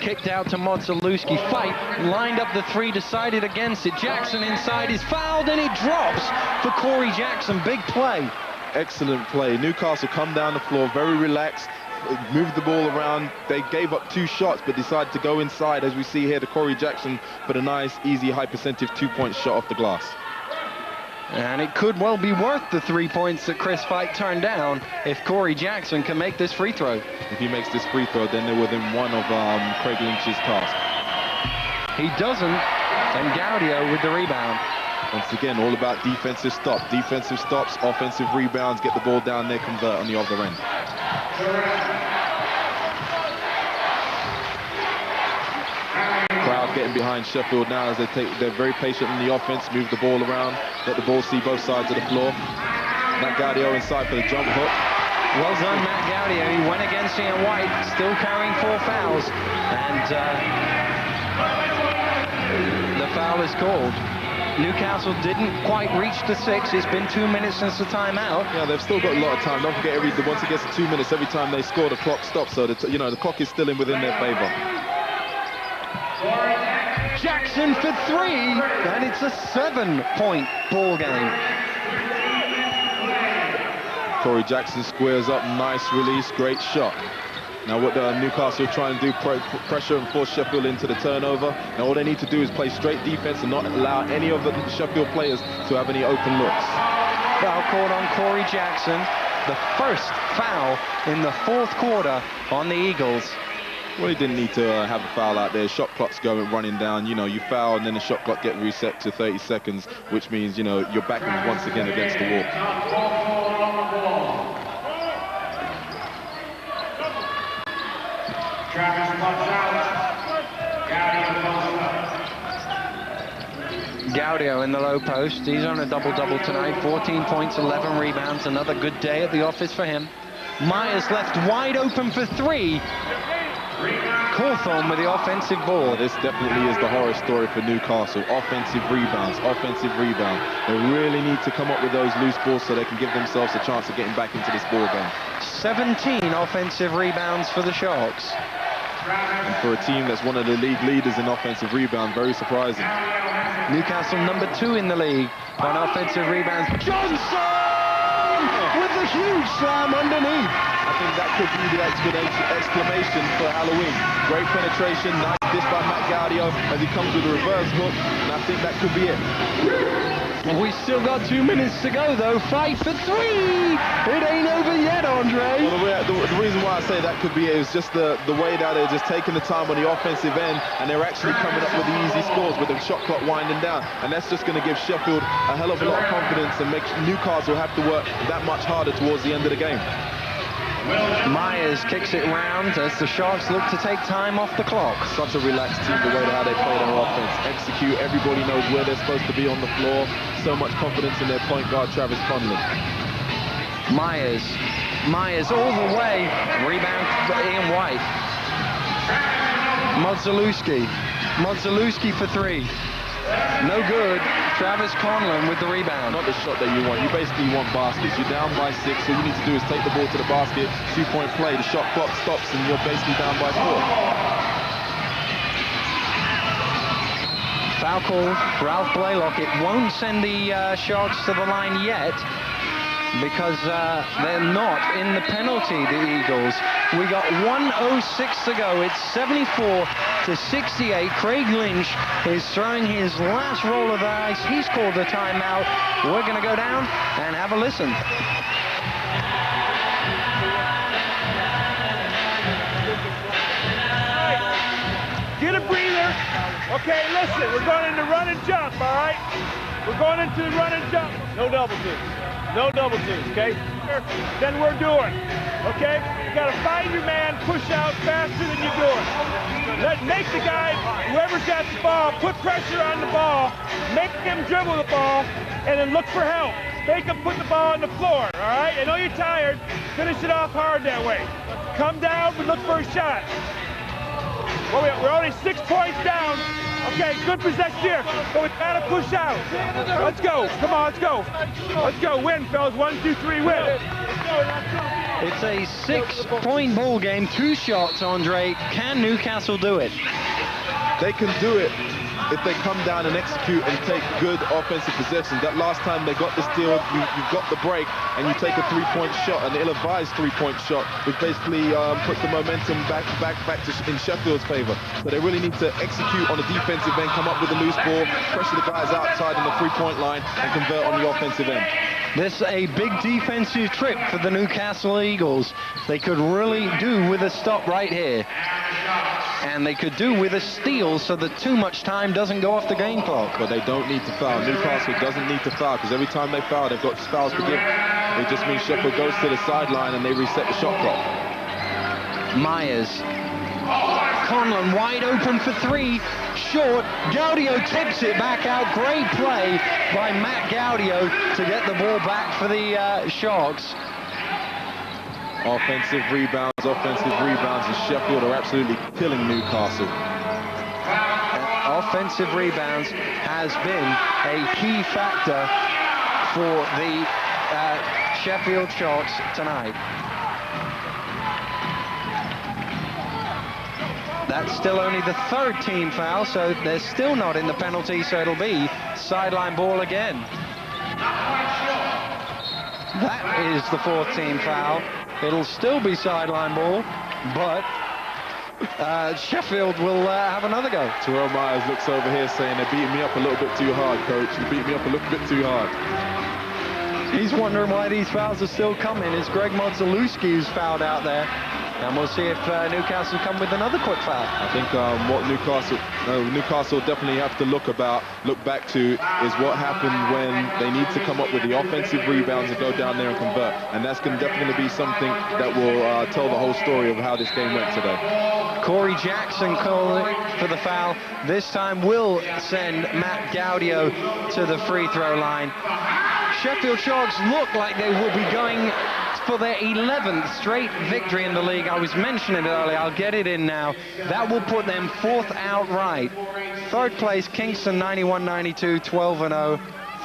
Kicked out to Modzelewski. Fight lined up the 3, decided against it. Jackson inside is fouled and it drops for Corey Jackson. Big play. Excellent play. Newcastle come down the floor very relaxed, moved the ball around. They gave up 2 shots but decided to go inside, as we see here, to Corey Jackson for the nice, easy, high percentage 2-point shot off the glass. And it could well be worth the 3 points that Chris Fight turned down if Corey Jackson can make this free throw. If he makes this free throw, then they're within one of Craig Lynch's task. He doesn't, and Gaudio with the rebound. Once again, all about defensive stop. Defensive stops, offensive rebounds, get the ball down there, convert on the other end. Crowd getting behind Sheffield now as they're very patient in the offense, move the ball around, let the ball see both sides of the floor. Matt Gaudio inside for the jump hook. Well done, Matt Gaudio. He went against Ian White, still carrying 4 fouls, and the foul is called. Newcastle didn't quite reach the 6. It's been 2 minutes since the timeout. Yeah, they've still got a lot of time. Don't forget, once it gets to 2 minutes, every time they score, the clock stops. So the clock is still within their favor. Jackson for 3, and it's a 7-point ball game. Corey Jackson squares up, nice release, great shot. Now what Newcastle are trying to do, pressure and force Sheffield into the turnover. Now all they need to do is play straight defense and not allow any of the Sheffield players to have any open looks. Foul called on Corey Jackson, the first foul in the fourth quarter on the Eagles. Well, he didn't need to have a foul out there. Shot clock's running down. You foul and then the shot clock gets reset to 30 seconds, which means, you're back once again against the wall. Gaudio in the low post. He's on a double-double tonight. 14 points, 11 rebounds. Another good day at the office for him. Myers left wide open for 3. Cawthorne with the offensive board. This definitely is the horror story for Newcastle. Offensive rebounds, offensive rebound. They really need to come up with those loose balls so they can give themselves a chance of getting back into this ball game. 17 offensive rebounds for the Sharks. And for a team that's one of the league leaders in offensive rebound, very surprising. Newcastle number 2 in the league on offensive rebounds. Johnson! with the huge slam underneath. I think that could be the exclamation for Halloween. Great penetration, nice dish by Matt Gaudio as he comes with a reverse hook, and I think that could be it. We still got 2 minutes to go, though. Fight for 3. It ain't over yet, Andre. Well, the reason why I say that could be it is just the way that they're just taking the time on the offensive end, and they're actually coming up with the easy scores with the shot clock winding down. And that's just going to give Sheffield a hell of a lot of confidence and make Newcastle have to work that much harder towards the end of the game. Myers kicks it round as the Sharks look to take time off the clock. Such a relaxed team, the way how they play their offense. Execute, everybody knows where they're supposed to be on the floor. So much confidence in their point guard, Travis Conlon. Myers all the way. Rebound for Ian White. Modzalewski for 3. No good. Travis Conlon with the rebound. Not the shot that you want. You basically want baskets. You're down by 6. All you need to do is take the ball to the basket. 2-point play. The shot clock stops and you're basically down by 4. Foul call, Ralph Blaylock. It won't send the Sharks to the line yet because they're not in the penalty, the Eagles. We got 1:06 to go. It's 74-68. Craig Lynch is throwing his last roll of the ice. He's called a timeout. We're going to go down and have a listen. Get a breather. Okay, listen, we're going into run and jump, all right? We're going into the run and jump. No double teams. No double teams, okay? Then we're doing, okay? You got to find your man, push out faster than you're doing. Make the guy, whoever's got the ball, put pressure on the ball, make him dribble the ball, and then look for help. Make him put the ball on the floor, all right? I know you're tired. Finish it off hard that way. Come down, we look for a shot. Well, we're only 6 points down. Okay, good possession here, but we gotta push out. Let's go. Come on, let's go. Let's go. Win, fellas. 1, 2, 3, win. It's a 6-point ball game. 2 shots, Andre. Can Newcastle do it? They can do it if they come down and execute and take good offensive possessions. That last time they got the steal, you got the break, and you take a 3-point shot, an ill-advised 3-point shot, which basically puts the momentum back in Sheffield's favor. So they really need to execute on the defensive end, come up with a loose ball, pressure the guys outside on the 3-point line, and convert on the offensive end. This is a big defensive trip for the Newcastle Eagles. They could really do with a stop right here. And they could do with a steal so that too much time doesn't go off the game clock. But they don't need to foul. Newcastle doesn't need to foul because every time they foul, they've got fouls forgiven. It just means Sheffield goes to the sideline and they reset the shot clock. Myers. Conlon wide open for 3. Short. Gaudio tips it back out. Great play by Matt Gaudio to get the ball back for the Sharks. Offensive rebounds, and Sheffield are absolutely killing Newcastle. Offensive rebounds has been a key factor for the Sheffield Sharks tonight. That's still only the 3rd team foul, so they're still not in the penalty, so it'll be sideline ball again. That is the 4th team foul. It'll still be sideline ball, but Sheffield will have another go. Terrell Myers looks over here saying, they're beating me up a little bit too hard, coach. You beat me up a little bit too hard. He's wondering why these fouls are still coming. It's Greg Modzalewski who's fouled out there. And we'll see if Newcastle come with another quick foul. I think what Newcastle definitely have to look back to is what happened when they need to come up with the offensive rebounds and go down there and convert. And that's definitely be something that will tell the whole story of how this game went today. Corey Jackson called for the foul. This time will send Matt Gaudio to the free throw line. Sheffield Sharks look like they will be going for their 11th straight victory in the league. I was mentioning it earlier. I'll get it in now. That will put them 4th outright. 3rd place, Kingston 91-92, 12-0.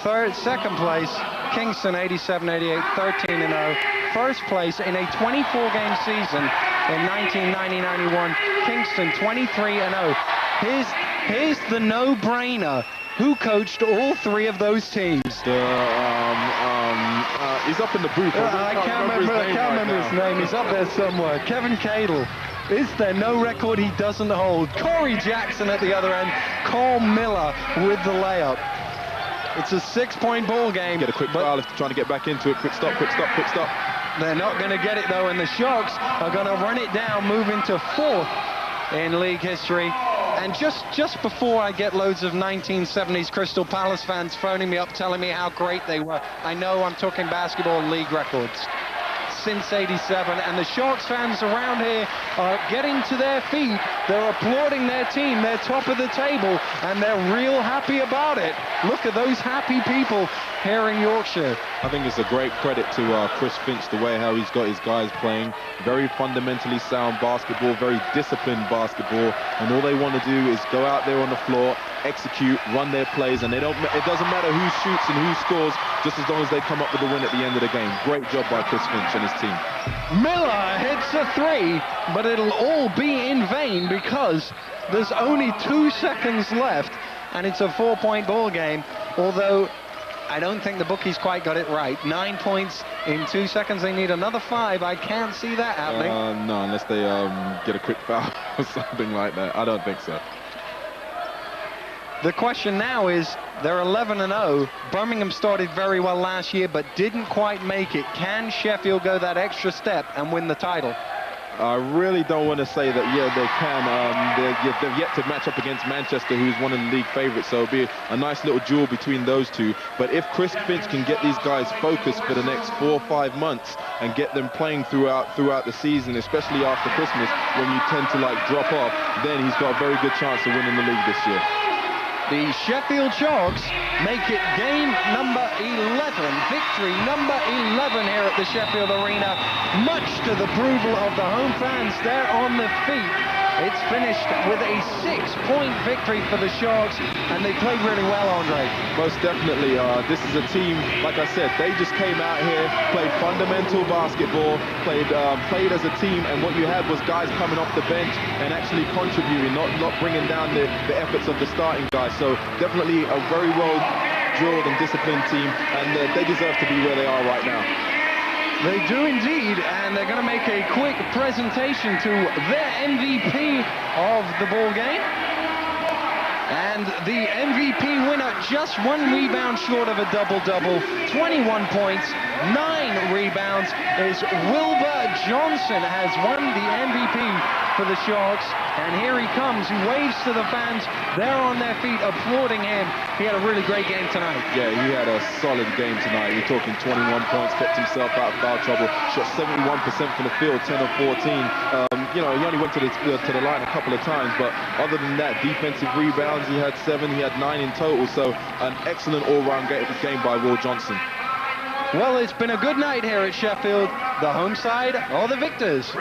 2nd place, Kingston 87-88, 13-0. 1st place in a 24-game season in 1990-91, Kingston 23-0. Here's the no-brainer Who coached all three of those teams? He's up in the booth. I can't remember his name. He's up there somewhere. Kevin Cadle. Is there no record he doesn't hold? Corey Jackson at the other end. Cole Miller with the layup. It's a 6-point ball game. Get a quick foul if they're trying to get back into it. Quick stop, quick stop, quick stop. They're not going to get it though, and the Sharks are going to run it down, move into 4th in league history. And just before I get loads of 1970s Crystal Palace fans phoning me up telling me how great they were, I know I'm talking basketball league records since '87, and the Sharks fans around here are getting to their feet. They're applauding their team. They're top of the table, and they're real happy about it. Look at those happy people here in Yorkshire. I think it's a great credit to Chris Finch, the way how he's got his guys playing. Very fundamentally sound basketball, very disciplined basketball, and all they want to do is go out there on the floor, execute, run their plays, and it doesn't matter who shoots and who scores, just as long as they come up with the win at the end of the game. Great job by Chris Finch and his team. Miller hits a 3, but it'll all be in vain because there's only 2 seconds left, and it's a 4-point ball game, although I don't think the bookies quite got it right. 9 points in 2 seconds. They need another 5. I can't see that happening. No, unless they get a quick foul or something like that. I don't think so. The question now is, they're 11-0. Birmingham started very well last year, but didn't quite make it. Can Sheffield go that extra step and win the title? I really don't want to say that, yeah, they can. They've yet to match up against Manchester, who's one of the league favourites, so it'll be a nice little duel between those two. But if Chris Finch can get these guys focused for the next 4 or 5 months and get them playing throughout the season, especially after Christmas, when you tend to drop off, then he's got a very good chance of winning the league this year. The Sheffield Sharks make it game number 11, victory number 11 here at the Sheffield Arena, much to the approval of the home fans. They're on the feet. It's finished with a 6-point victory for the Sharks, and they played really well, Andre. Most definitely. This is a team, like I said, they just came out here, played fundamental basketball, played as a team, and what you had was guys coming off the bench and actually contributing, not bringing down the efforts of the starting guys. So definitely a very well drilled and disciplined team, and they deserve to be where they are right now. They do indeed, and they're going to make a quick presentation to their MVP of the ball game. And the MVP winner, just 1 rebound short of a double-double, 21 points, 9 rebounds, is Wilbur Johnson, has won the MVP for the Sharks. And here he comes, he waves to the fans. They're on their feet applauding him. He had a really great game tonight. Yeah, he had a solid game tonight. We're talking 21 points, kept himself out of foul trouble, shot 71% from the field, 10 of 14. You know, he only went to the line a couple of times, but other than that, defensive rebounds, he had 7, he had 9 in total. So an excellent all-round game by Will Johnson. Well, it's been a good night here at Sheffield. The home side are the victors.